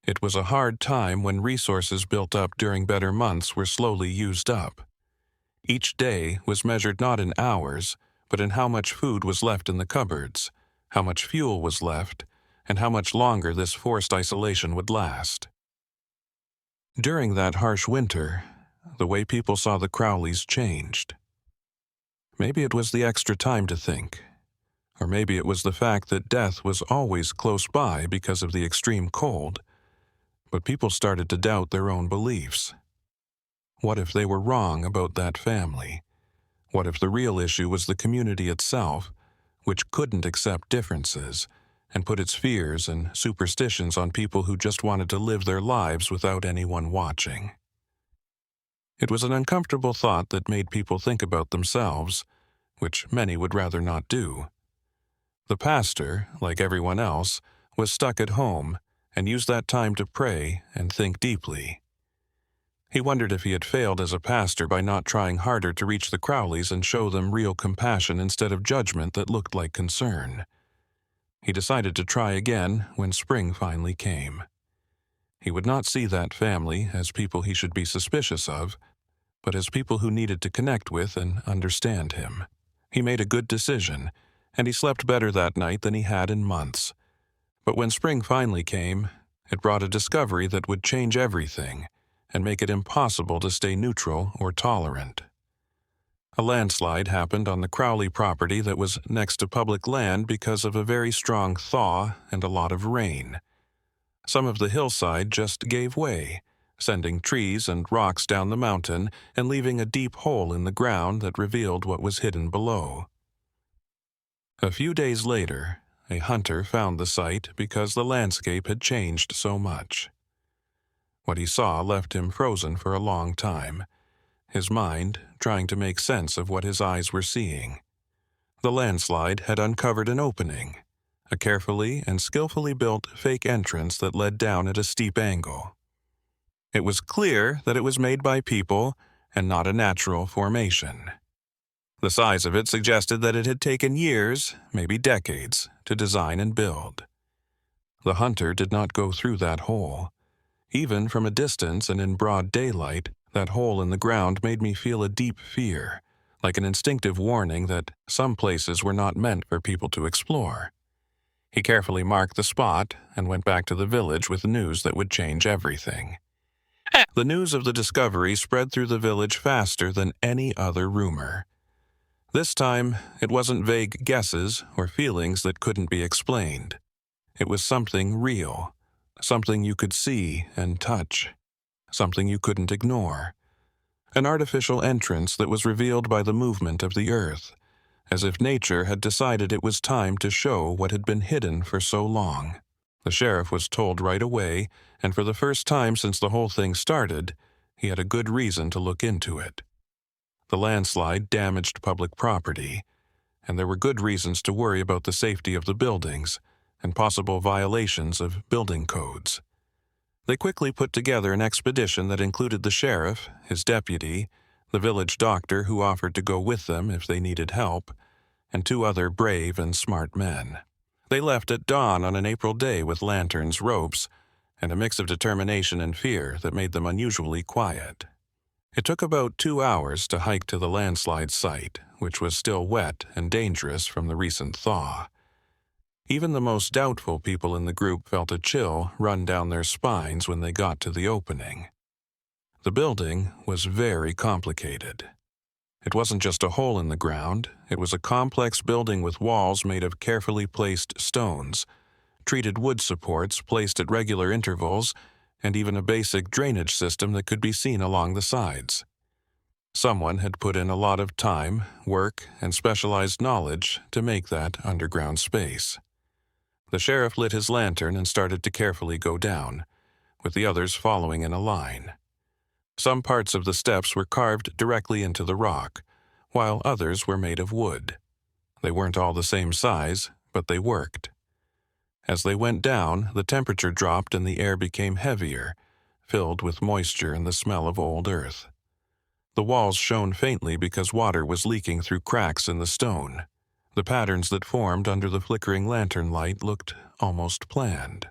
A: It was a hard time when resources built up during better months were slowly used up. Each day was measured not in hours, but in how much food was left in the cupboards, how much fuel was left, and how much longer this forced isolation would last. During that harsh winter, the way people saw the Crowleys changed. Maybe it was the extra time to think. Or maybe it was the fact that death was always close by because of the extreme cold. But people started to doubt their own beliefs. What if they were wrong about that family? What if the real issue was the community itself, which couldn't accept differences, and put its fears and superstitions on people who just wanted to live their lives without anyone watching? It was an uncomfortable thought that made people think about themselves, which many would rather not do. The pastor, like everyone else, was stuck at home and used that time to pray and think deeply. He wondered if he had failed as a pastor by not trying harder to reach the Crowleys and show them real compassion instead of judgment that looked like concern. He decided to try again when spring finally came. He would not see that family as people he should be suspicious of, but as people who needed to connect with and understand him. He made a good decision, and he slept better that night than he had in months. But when spring finally came, it brought a discovery that would change everything and make it impossible to stay neutral or tolerant. A landslide happened on the Crowley property that was next to public land because of a very strong thaw and a lot of rain. Some of the hillside just gave way, sending trees and rocks down the mountain and leaving a deep hole in the ground that revealed what was hidden below. A few days later, a hunter found the site because the landscape had changed so much. What he saw left him frozen for a long time, his mind trying to make sense of what his eyes were seeing. The landslide had uncovered an opening, a carefully and skillfully built fake entrance that led down at a steep angle. It was clear that it was made by people and not a natural formation. The size of it suggested that it had taken years, maybe decades, to design and build. The hunter did not go through that hole. Even from a distance and in broad daylight, that hole in the ground made me feel a deep fear, like an instinctive warning that some places were not meant for people to explore. He carefully marked the spot and went back to the village with news that would change everything. The news of the discovery spread through the village faster than any other rumor. This time, it wasn't vague guesses or feelings that couldn't be explained. It was something real, something you could see and touch, something you couldn't ignore. An artificial entrance that was revealed by the movement of the earth, as if nature had decided it was time to show what had been hidden for so long. The sheriff was told right away, and for the first time since the whole thing started, he had a good reason to look into it. The landslide damaged public property, and there were good reasons to worry about the safety of the buildings and possible violations of building codes. They quickly put together an expedition that included the sheriff, his deputy, the village doctor who offered to go with them if they needed help, and 2 other brave and smart men. They left at dawn on an April day with lanterns, ropes, and a mix of determination and fear that made them unusually quiet. It took about 2 hours to hike to the landslide site, which was still wet and dangerous from the recent thaw. Even the most doubtful people in the group felt a chill run down their spines when they got to the opening. The building was very complicated. It wasn't just a hole in the ground, it was a complex building with walls made of carefully placed stones, treated wood supports placed at regular intervals, and even a basic drainage system that could be seen along the sides. Someone had put in a lot of time, work, and specialized knowledge to make that underground space. The sheriff lit his lantern and started to carefully go down, with the others following in a line. Some parts of the steps were carved directly into the rock, while others were made of wood. They weren't all the same size, but they worked. As they went down, the temperature dropped and the air became heavier, filled with moisture and the smell of old earth. The walls shone faintly because water was leaking through cracks in the stone. The patterns that formed under the flickering lantern light looked almost planned.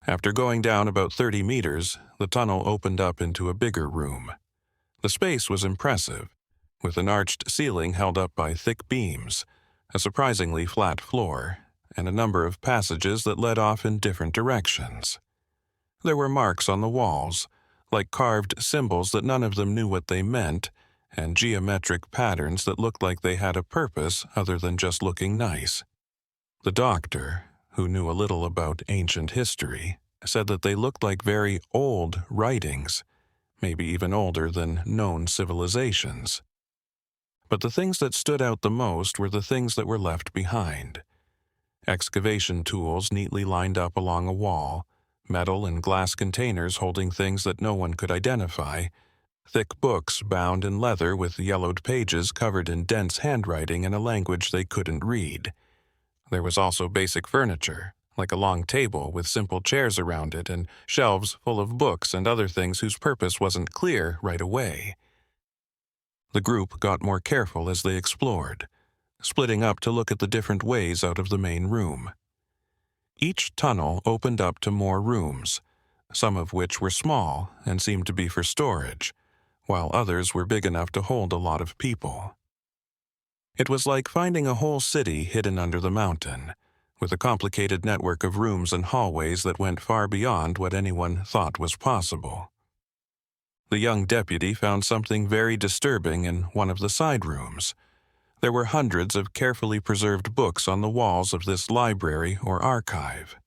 A: After going down about 30 meters, the tunnel opened up into a bigger room. The space was impressive, with an arched ceiling held up by thick beams, a surprisingly flat floor, and a number of passages that led off in different directions. There were marks on the walls, like carved symbols that none of them knew what they meant, and geometric patterns that looked like they had a purpose other than just looking nice. The doctor, who knew a little about ancient history, said that they looked like very old writings, maybe even older than known civilizations. But the things that stood out the most were the things that were left behind. Excavation tools neatly lined up along a wall, metal and glass containers holding things that no one could identify, thick books bound in leather with yellowed pages covered in dense handwriting in a language they couldn't read. There was also basic furniture, like a long table with simple chairs around it and shelves full of books and other things whose purpose wasn't clear right away. The group got more careful as they explored, splitting up to look at the different ways out of the main room. Each tunnel opened up to more rooms, some of which were small and seemed to be for storage, while others were big enough to hold a lot of people. It was like finding a whole city hidden under the mountain, with a complicated network of rooms and hallways that went far beyond what anyone thought was possible. The young deputy found something very disturbing in one of the side rooms. There were hundreds of carefully preserved books on the walls of this library or archive.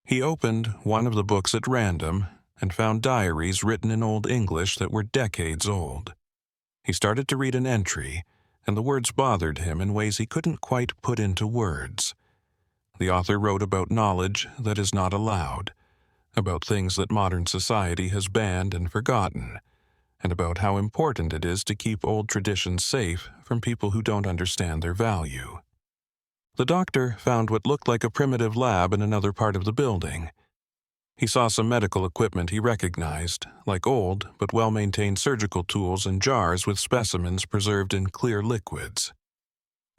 A: He opened one of the books at random and found diaries written in Old English that were decades old. He started to read an entry, and the words bothered him in ways he couldn't quite put into words. The author wrote about knowledge that is not allowed, about things that modern society has banned and forgotten, and about how important it is to keep old traditions safe from people who don't understand their value. The doctor found what looked like a primitive lab in another part of the building. He saw some medical equipment he recognized, like old but well-maintained surgical tools and jars with specimens preserved in clear liquids.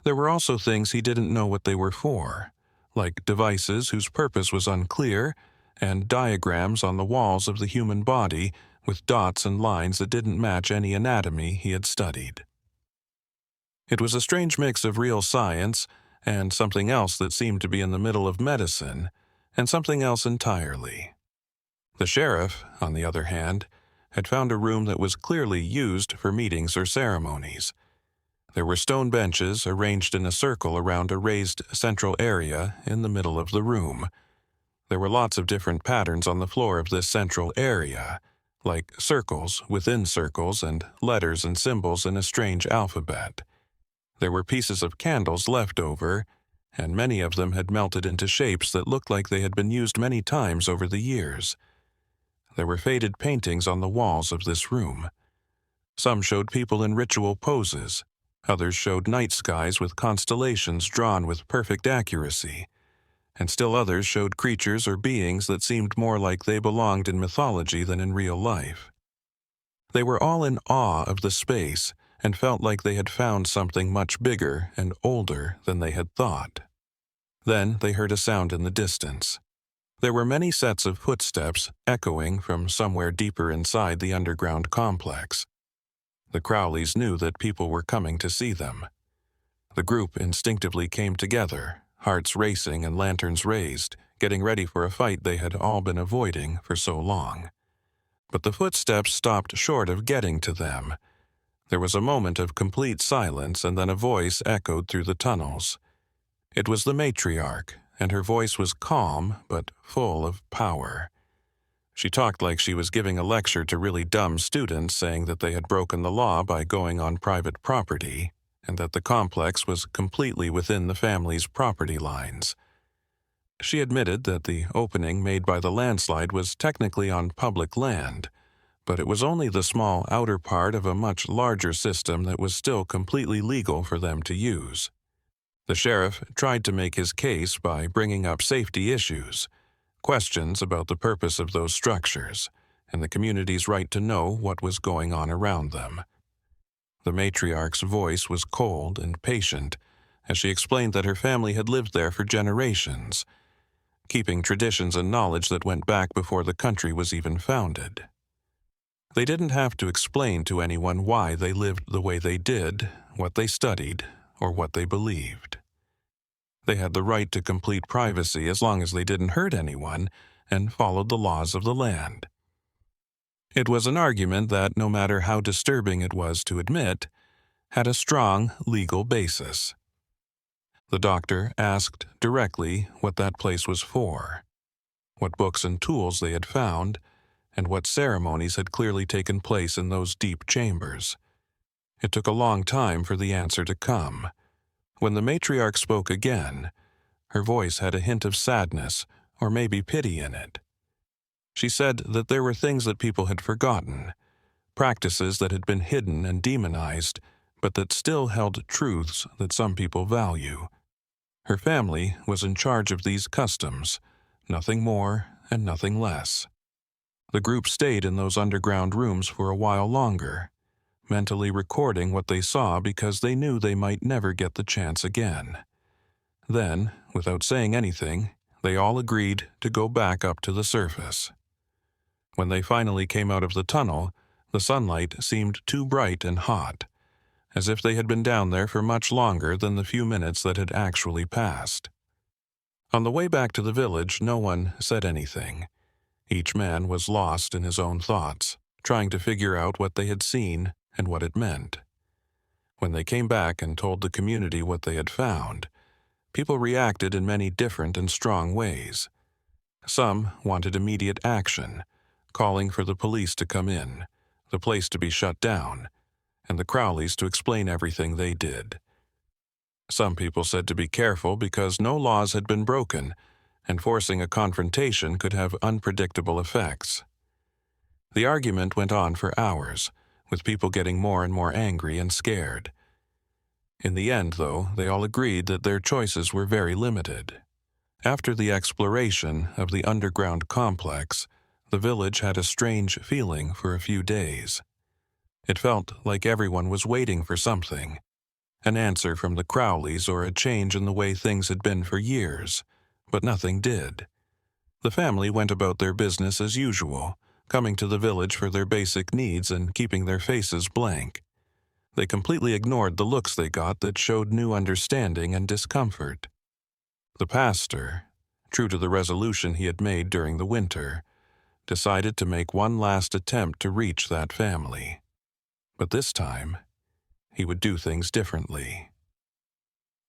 A: There were also things he didn't know what they were for, like devices whose purpose was unclear, and diagrams on the walls of the human body with dots and lines that didn't match any anatomy he had studied. It was a strange mix of real science and something else that seemed to be in the middle of medicine, and something else entirely. The sheriff, on the other hand, had found a room that was clearly used for meetings or ceremonies. There were stone benches arranged in a circle around a raised central area in the middle of the room. There were lots of different patterns on the floor of this central area, like circles within circles and letters and symbols in a strange alphabet. There were pieces of candles left over, and many of them had melted into shapes that looked like they had been used many times over the years. There were faded paintings on the walls of this room. Some showed people in ritual poses, others showed night skies with constellations drawn with perfect accuracy, and still others showed creatures or beings that seemed more like they belonged in mythology than in real life. They were all in awe of the space and felt like they had found something much bigger and older than they had thought. Then they heard a sound in the distance. There were many sets of footsteps echoing from somewhere deeper inside the underground complex. The Crowleys knew that people were coming to see them. The group instinctively came together, hearts racing and lanterns raised, getting ready for a fight they had all been avoiding for so long. But the footsteps stopped short of getting to them. There was a moment of complete silence, and then a voice echoed through the tunnels. It was the matriarch, and her voice was calm but full of power. She talked like she was giving a lecture to really dumb students, saying that they had broken the law by going on private property, and that the complex was completely within the family's property lines. She admitted that the opening made by the landslide was technically on public land, but it was only the small outer part of a much larger system that was still completely legal for them to use. The sheriff tried to make his case by bringing up safety issues, questions about the purpose of those structures, and the community's right to know what was going on around them. The matriarch's voice was cold and patient as she explained that her family had lived there for generations, keeping traditions and knowledge that went back before the country was even founded. They didn't have to explain to anyone why they lived the way they did, what they studied, or what they believed. They had the right to complete privacy as long as they didn't hurt anyone and followed the laws of the land. It was an argument that, no matter how disturbing it was to admit, had a strong legal basis. The doctor asked directly what that place was for, what books and tools they had found, and what ceremonies had clearly taken place in those deep chambers. It took a long time for the answer to come. When the matriarch spoke again, her voice had a hint of sadness or maybe pity in it. She said that there were things that people had forgotten, practices that had been hidden and demonized, but that still held truths that some people value. Her family was in charge of these customs, nothing more and nothing less. The group stayed in those underground rooms for a while longer, mentally recording what they saw because they knew they might never get the chance again. Then, without saying anything, they all agreed to go back up to the surface. When they finally came out of the tunnel, the sunlight seemed too bright and hot, as if they had been down there for much longer than the few minutes that had actually passed. On the way back to the village, no one said anything. Each man was lost in his own thoughts, trying to figure out what they had seen and what it meant. When they came back and told the community what they had found, people reacted in many different and strong ways. Some wanted immediate action, calling for the police to come in, the place to be shut down, and the Crowleys to explain everything they did. Some people said to be careful because no laws had been broken, and forcing a confrontation could have unpredictable effects. The argument went on for hours, with people getting more and more angry and scared. In the end, though, they all agreed that their choices were very limited. After the exploration of the underground complex, the village had a strange feeling for a few days. It felt like everyone was waiting for something, an answer from the Crowleys or a change in the way things had been for years, but nothing did. The family went about their business as usual, coming to the village for their basic needs and keeping their faces blank. They completely ignored the looks they got that showed new understanding and discomfort. The pastor, true to the resolution he had made during the winter, decided to make one last attempt to reach that family. But this time, he would do things differently.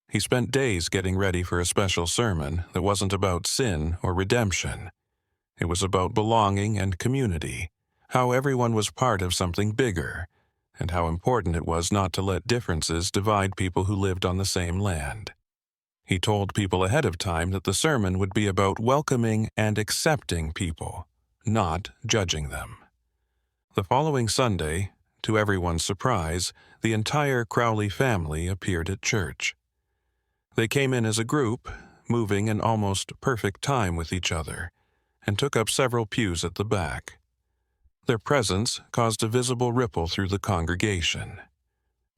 A: He spent days getting ready for a special sermon that wasn't about sin or redemption. It was about belonging and community, how everyone was part of something bigger, and how important it was not to let differences divide people who lived on the same land. He told people ahead of time that the sermon would be about welcoming and accepting people, not judging them. The following Sunday, to everyone's surprise, the entire Crowley family appeared at church. They came in as a group, moving in almost perfect time with each other, and took up several pews at the back. Their presence caused a visible ripple through the congregation.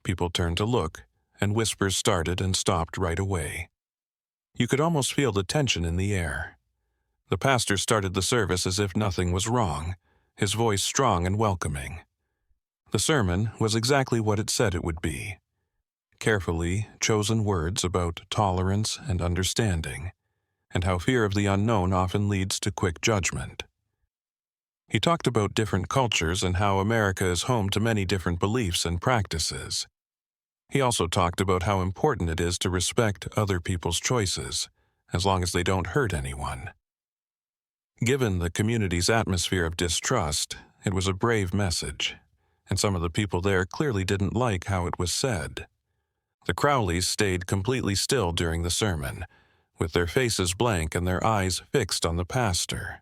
A: People turned to look, and whispers started and stopped right away. You could almost feel the tension in the air. The pastor started the service as if nothing was wrong, his voice strong and welcoming. The sermon was exactly what it said it would be. Carefully chosen words about tolerance and understanding, and how fear of the unknown often leads to quick judgment. He talked about different cultures and how America is home to many different beliefs and practices. He also talked about how important it is to respect other people's choices, as long as they don't hurt anyone. Given the community's atmosphere of distrust, it was a brave message, and some of the people there clearly didn't like how it was said. The Crowleys stayed completely still during the sermon, with their faces blank and their eyes fixed on the pastor.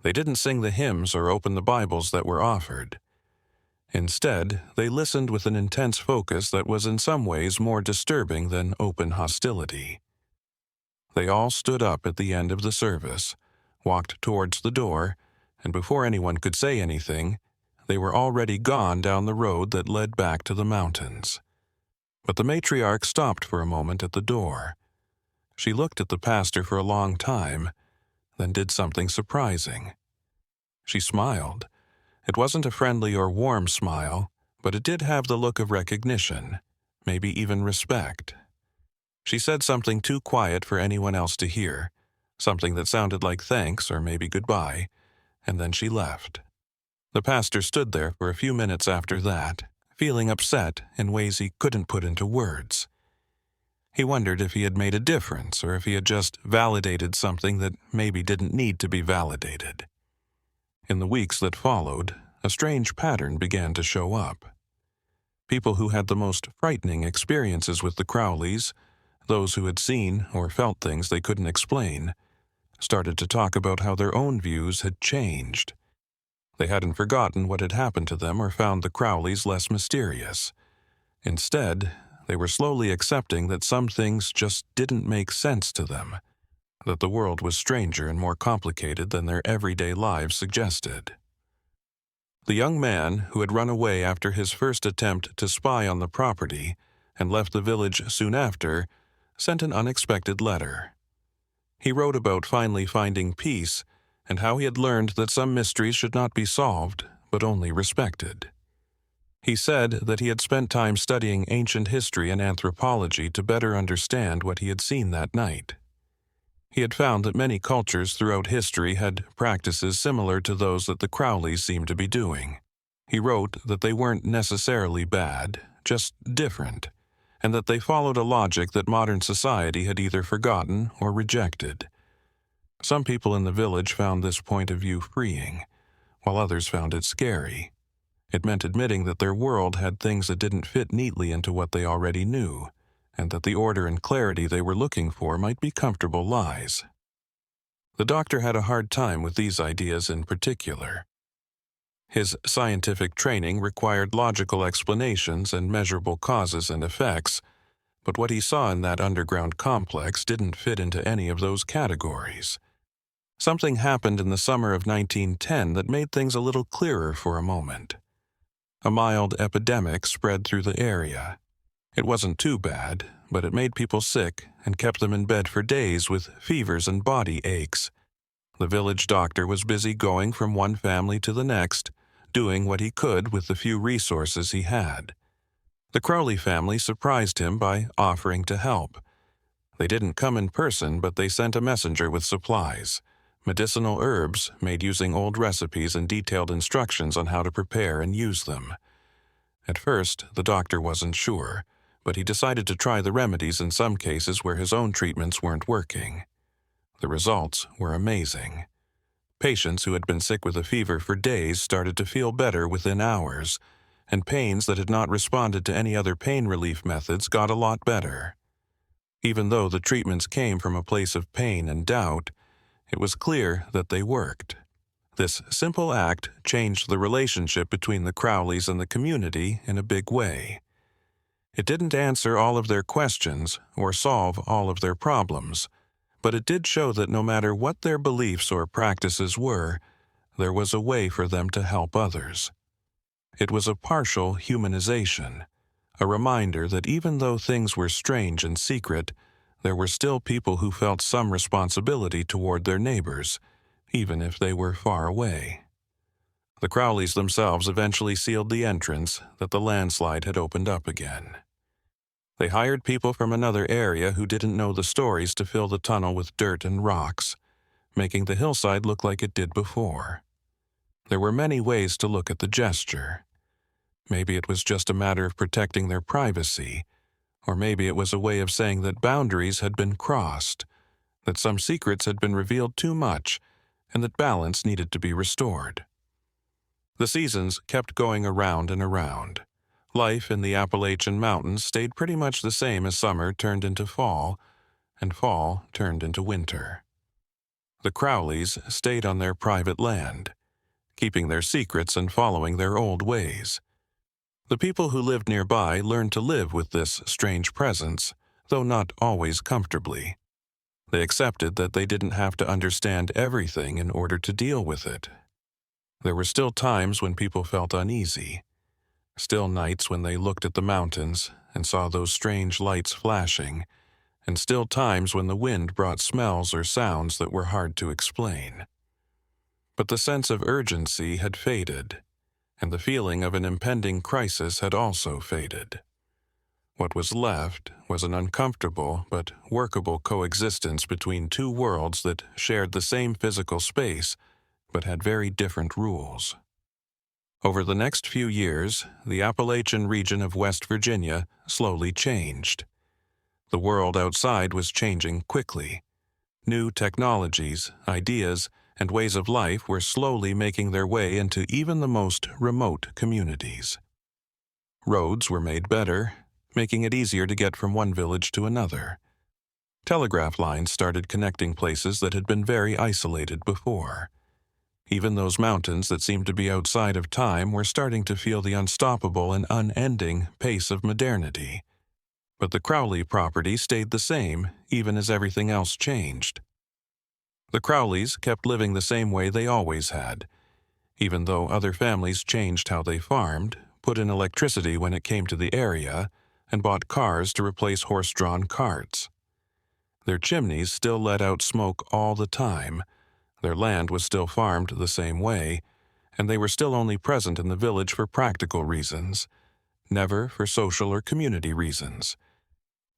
A: They didn't sing the hymns or open the Bibles that were offered. Instead, they listened with an intense focus that was in some ways more disturbing than open hostility. They all stood up at the end of the service, walked towards the door, and before anyone could say anything, they were already gone down the road that led back to the mountains. But the matriarch stopped for a moment at the door. She looked at the pastor for a long time, then did something surprising. She smiled. It wasn't a friendly or warm smile, but it did have the look of recognition, maybe even respect. She said something too quiet for anyone else to hear, something that sounded like thanks or maybe goodbye, and then she left. The pastor stood there for a few minutes after that, feeling upset in ways he couldn't put into words. He wondered if he had made a difference or if he had just validated something that maybe didn't need to be validated. In the weeks that followed, a strange pattern began to show up. People who had the most frightening experiences with the Crowleys, those who had seen or felt things they couldn't explain, started to talk about how their own views had changed. They hadn't forgotten what had happened to them or found the Crowleys less mysterious. Instead, they were slowly accepting that some things just didn't make sense to them, that the world was stranger and more complicated than their everyday lives suggested. The young man, who had run away after his first attempt to spy on the property and left the village soon after, sent an unexpected letter. He wrote about finally finding peace and how he had learned that some mysteries should not be solved, but only respected. He said that he had spent time studying ancient history and anthropology to better understand what he had seen that night. He had found that many cultures throughout history had practices similar to those that the Crowleys seemed to be doing. He wrote that they weren't necessarily bad, just different, and that they followed a logic that modern society had either forgotten or rejected. Some people in the village found this point of view freeing, while others found it scary. It meant admitting that their world had things that didn't fit neatly into what they already knew, and that the order and clarity they were looking for might be comfortable lies. The doctor had a hard time with these ideas in particular. His scientific training required logical explanations and measurable causes and effects, but what he saw in that underground complex didn't fit into any of those categories. Something happened in the summer of 1910 that made things a little clearer for a moment. A mild epidemic spread through the area. It wasn't too bad, but it made people sick and kept them in bed for days with fevers and body aches. The village doctor was busy going from one family to the next, doing what he could with the few resources he had. The Crowley family surprised him by offering to help. They didn't come in person, but they sent a messenger with supplies, medicinal herbs made using old recipes and detailed instructions on how to prepare and use them. At first, the doctor wasn't sure, but he decided to try the remedies in some cases where his own treatments weren't working. The results were amazing. Patients who had been sick with a fever for days started to feel better within hours, and pains that had not responded to any other pain relief methods got a lot better. Even though the treatments came from a place of pain and doubt, it was clear that they worked. This simple act changed the relationship between the Crowleys and the community in a big way. It didn't answer all of their questions or solve all of their problems, but it did show that no matter what their beliefs or practices were, there was a way for them to help others. It was a partial humanization, a reminder that even though things were strange and secret, there were still people who felt some responsibility toward their neighbors, even if they were far away. The Crowleys themselves eventually sealed the entrance that the landslide had opened up again. They hired people from another area who didn't know the stories to fill the tunnel with dirt and rocks, making the hillside look like it did before. There were many ways to look at the gesture. Maybe it was just a matter of protecting their privacy, or maybe it was a way of saying that boundaries had been crossed, that some secrets had been revealed too much, and that balance needed to be restored. The seasons kept going around and around. Life in the Appalachian Mountains stayed pretty much the same as summer turned into fall, and fall turned into winter. The Crowleys stayed on their private land, keeping their secrets and following their old ways. The people who lived nearby learned to live with this strange presence, though not always comfortably. They accepted that they didn't have to understand everything in order to deal with it. There were still times when people felt uneasy, still nights when they looked at the mountains and saw those strange lights flashing, and still times when the wind brought smells or sounds that were hard to explain. But the sense of urgency had faded, and the feeling of an impending crisis had also faded. What was left was an uncomfortable but workable coexistence between two worlds that shared the same physical space but had very different rules. Over the next few years, the Appalachian region of West Virginia slowly changed. The world outside was changing quickly. New technologies, ideas, and ways of life were slowly making their way into even the most remote communities. Roads were made better, making it easier to get from one village to another. Telegraph lines started connecting places that had been very isolated before. Even those mountains that seemed to be outside of time were starting to feel the unstoppable and unending pace of modernity. But the Crowley property stayed the same, even as everything else changed. The Crowleys kept living the same way they always had, even though other families changed how they farmed, put in electricity when it came to the area, and bought cars to replace horse-drawn carts. Their chimneys still let out smoke all the time, their land was still farmed the same way, and they were still only present in the village for practical reasons, never for social or community reasons.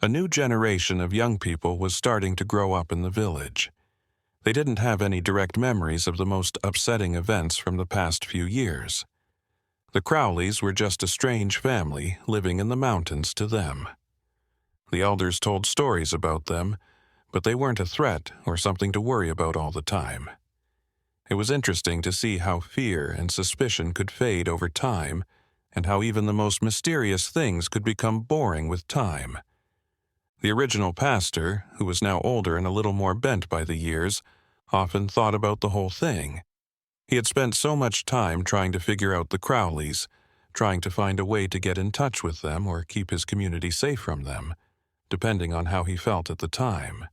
A: A new generation of young people was starting to grow up in the village. They didn't have any direct memories of the most upsetting events from the past few years. The Crowleys were just a strange family living in the mountains to them. The elders told stories about them, but they weren't a threat or something to worry about all the time. It was interesting to see how fear and suspicion could fade over time, and how even the most mysterious things could become boring with time. The original pastor, who was now older and a little more bent by the years, often thought about the whole thing. He had spent so much time trying to figure out the Crowleys, trying to find a way to get in touch with them or keep his community safe from them, depending on how he felt at the time.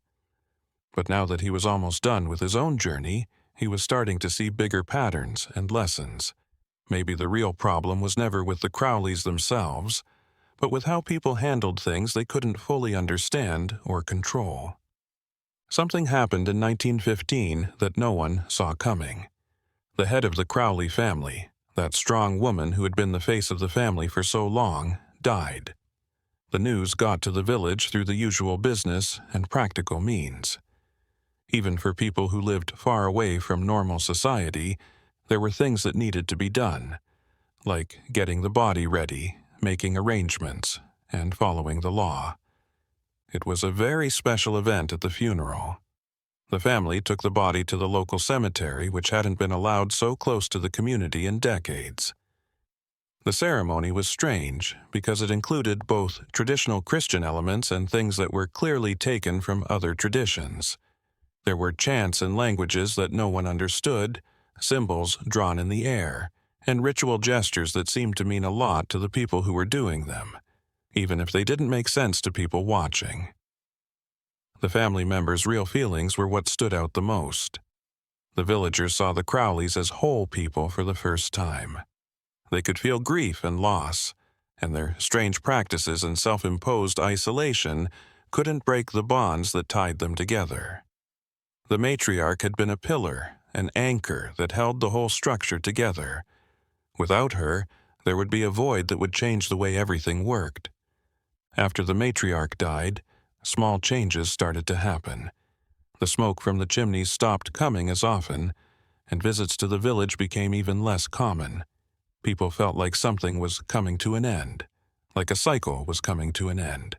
A: But now that he was almost done with his own journey, he was starting to see bigger patterns and lessons. Maybe the real problem was never with the Crowleys themselves, but with how people handled things they couldn't fully understand or control. Something happened in 1915 that no one saw coming. The head of the Crowley family, that strong woman who had been the face of the family for so long, died. The news got to the village through the usual business and practical means. Even for people who lived far away from normal society, there were things that needed to be done, like getting the body ready, making arrangements, and following the law. It was a very special event at the funeral. The family took the body to the local cemetery, which hadn't been allowed so close to the community in decades. The ceremony was strange because it included both traditional Christian elements and things that were clearly taken from other traditions. There were chants and languages that no one understood, symbols drawn in the air, and ritual gestures that seemed to mean a lot to the people who were doing them, even if they didn't make sense to people watching. The family members' real feelings were what stood out the most. The villagers saw the Crowleys as whole people for the first time. They could feel grief and loss, and their strange practices and self-imposed isolation couldn't break the bonds that tied them together. The matriarch had been a pillar, an anchor that held the whole structure together. Without her, there would be a void that would change the way everything worked. After the matriarch died, small changes started to happen. The smoke from the chimneys stopped coming as often, and visits to the village became even less common. People felt like something was coming to an end, like a cycle was coming to an end.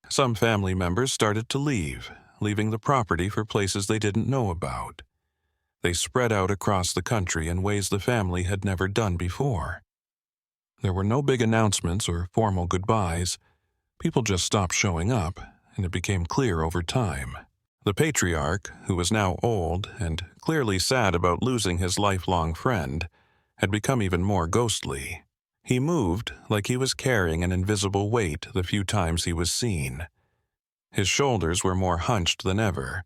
A: Some family members started to leaving the property for places they didn't know about. They spread out across the country in ways the family had never done before. There were no big announcements or formal goodbyes. People just stopped showing up, and it became clear over time. The patriarch, who was now old and clearly sad about losing his lifelong friend, had become even more ghostly. He moved like he was carrying an invisible weight the few times he was seen. His shoulders were more hunched than ever,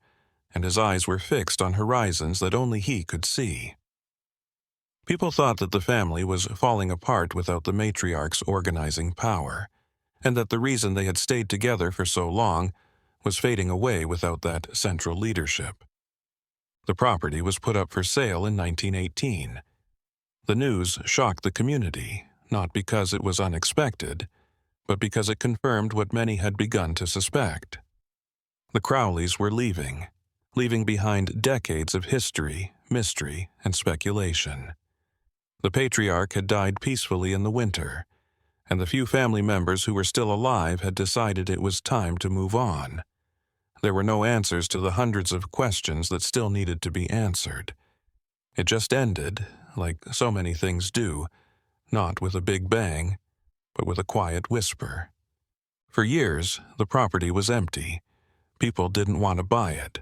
A: and his eyes were fixed on horizons that only he could see. People thought that the family was falling apart without the matriarch's organizing power, and that the reason they had stayed together for so long was fading away without that central leadership. The property was put up for sale in 1918. The news shocked the community, not because it was unexpected, but because it confirmed what many had begun to suspect. The Crowleys were leaving behind decades of history, mystery, and speculation. The patriarch had died peacefully in the winter, and the few family members who were still alive had decided it was time to move on. There were no answers to the hundreds of questions that still needed to be answered. It just ended, like so many things do, not with a big bang, but with a quiet whisper. For years, the property was empty. People didn't want to buy it,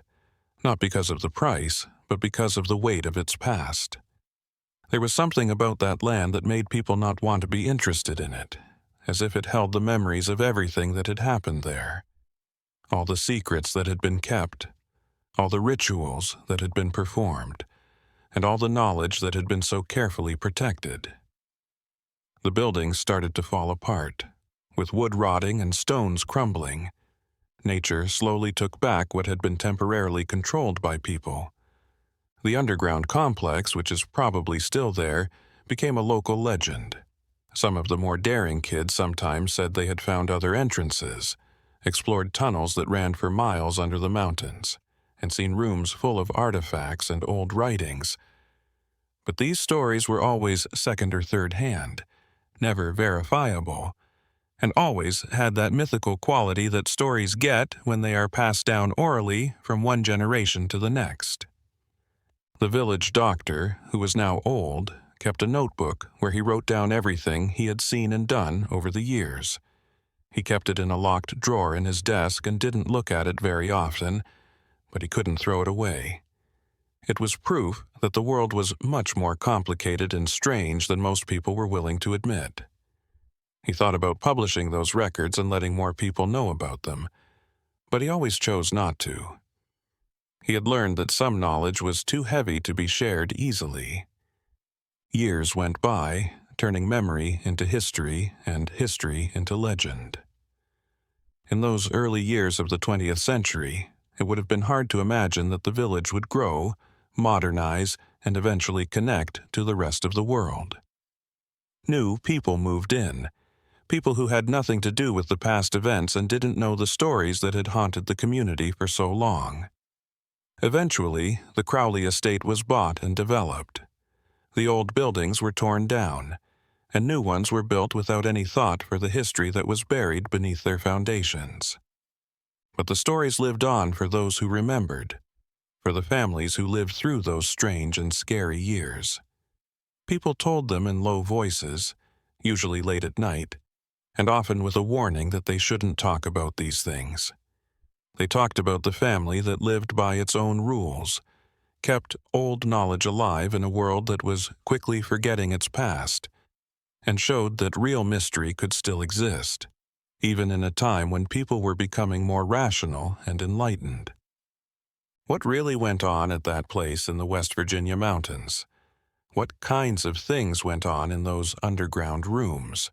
A: not because of the price, but because of the weight of its past. There was something about that land that made people not want to be interested in it, as if it held the memories of everything that had happened there. All the secrets that had been kept, all the rituals that had been performed, and all the knowledge that had been so carefully protected. The buildings started to fall apart, with wood rotting and stones crumbling. Nature slowly took back what had been temporarily controlled by people. The underground complex, which is probably still there, became a local legend. Some of the more daring kids sometimes said they had found other entrances, explored tunnels that ran for miles under the mountains, and seen rooms full of artifacts and old writings. But these stories were always second or third hand, never verifiable, and always had that mythical quality that stories get when they are passed down orally from one generation to the next. The village doctor, who was now old, kept a notebook where he wrote down everything he had seen and done over the years. He kept it in a locked drawer in his desk and didn't look at it very often, but he couldn't throw it away. It was proof that the world was much more complicated and strange than most people were willing to admit. He thought about publishing those records and letting more people know about them, but he always chose not to. He had learned that some knowledge was too heavy to be shared easily. Years went by, turning memory into history and history into legend. In those early years of the 20th century, it would have been hard to imagine that the village would grow, modernize, and eventually connect to the rest of the world. New people moved in, people who had nothing to do with the past events and didn't know the stories that had haunted the community for so long. Eventually, the Crowley estate was bought and developed. The old buildings were torn down, and new ones were built without any thought for the history that was buried beneath their foundations. But the stories lived on for those who remembered, for the families who lived through those strange and scary years. People told them in low voices, usually late at night, and often with a warning that they shouldn't talk about these things. They talked about the family that lived by its own rules, kept old knowledge alive in a world that was quickly forgetting its past, and showed that real mystery could still exist, even in a time when people were becoming more rational and enlightened. What really went on at that place in the West Virginia mountains? What kinds of things went on in those underground rooms?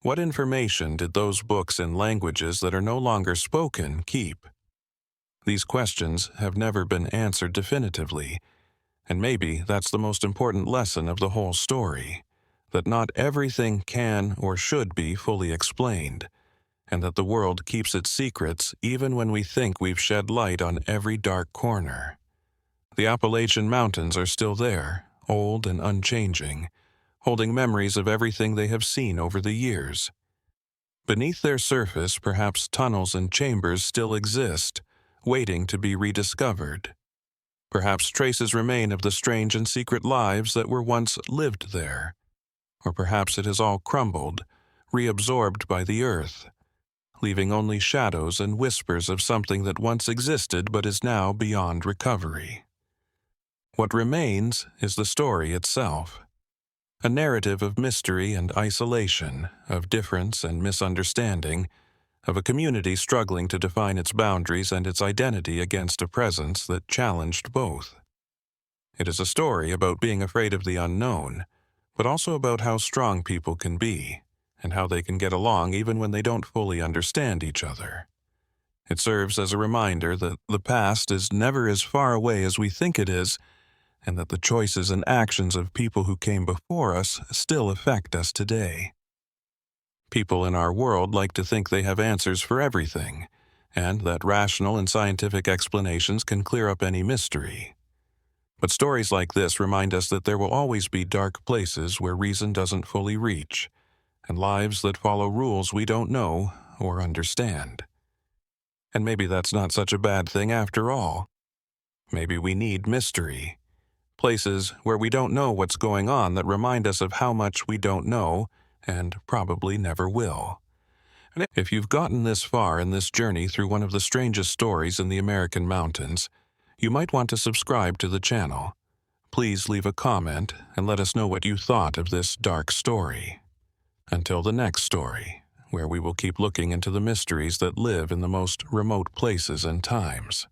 A: What information did those books in languages that are no longer spoken keep? These questions have never been answered definitively, and maybe that's the most important lesson of the whole story, that not everything can or should be fully explained, and that the world keeps its secrets even when we think we've shed light on every dark corner. The Appalachian Mountains are still there, old and unchanging, holding memories of everything they have seen over the years. Beneath their surface, perhaps tunnels and chambers still exist, waiting to be rediscovered. Perhaps traces remain of the strange and secret lives that were once lived there. Or perhaps it has all crumbled, reabsorbed by the earth, leaving only shadows and whispers of something that once existed but is now beyond recovery. What remains is the story itself. A narrative of mystery and isolation, of difference and misunderstanding, of a community struggling to define its boundaries and its identity against a presence that challenged both. It is a story about being afraid of the unknown, but also about how strong people can be, and how they can get along even when they don't fully understand each other. It serves as a reminder that the past is never as far away as we think it is, and that the choices and actions of people who came before us still affect us today. People in our world like to think they have answers for everything, and that rational and scientific explanations can clear up any mystery. But stories like this remind us that there will always be dark places where reason doesn't fully reach, and lives that follow rules we don't know or understand. And maybe that's not such a bad thing after all. Maybe we need mystery. Places where we don't know what's going on that remind us of how much we don't know and probably never will. And if you've gotten this far in this journey through one of the strangest stories in the American mountains, you might want to subscribe to the channel. Please leave a comment and let us know what you thought of this dark story. Until the next story, where we will keep looking into the mysteries that live in the most remote places and times.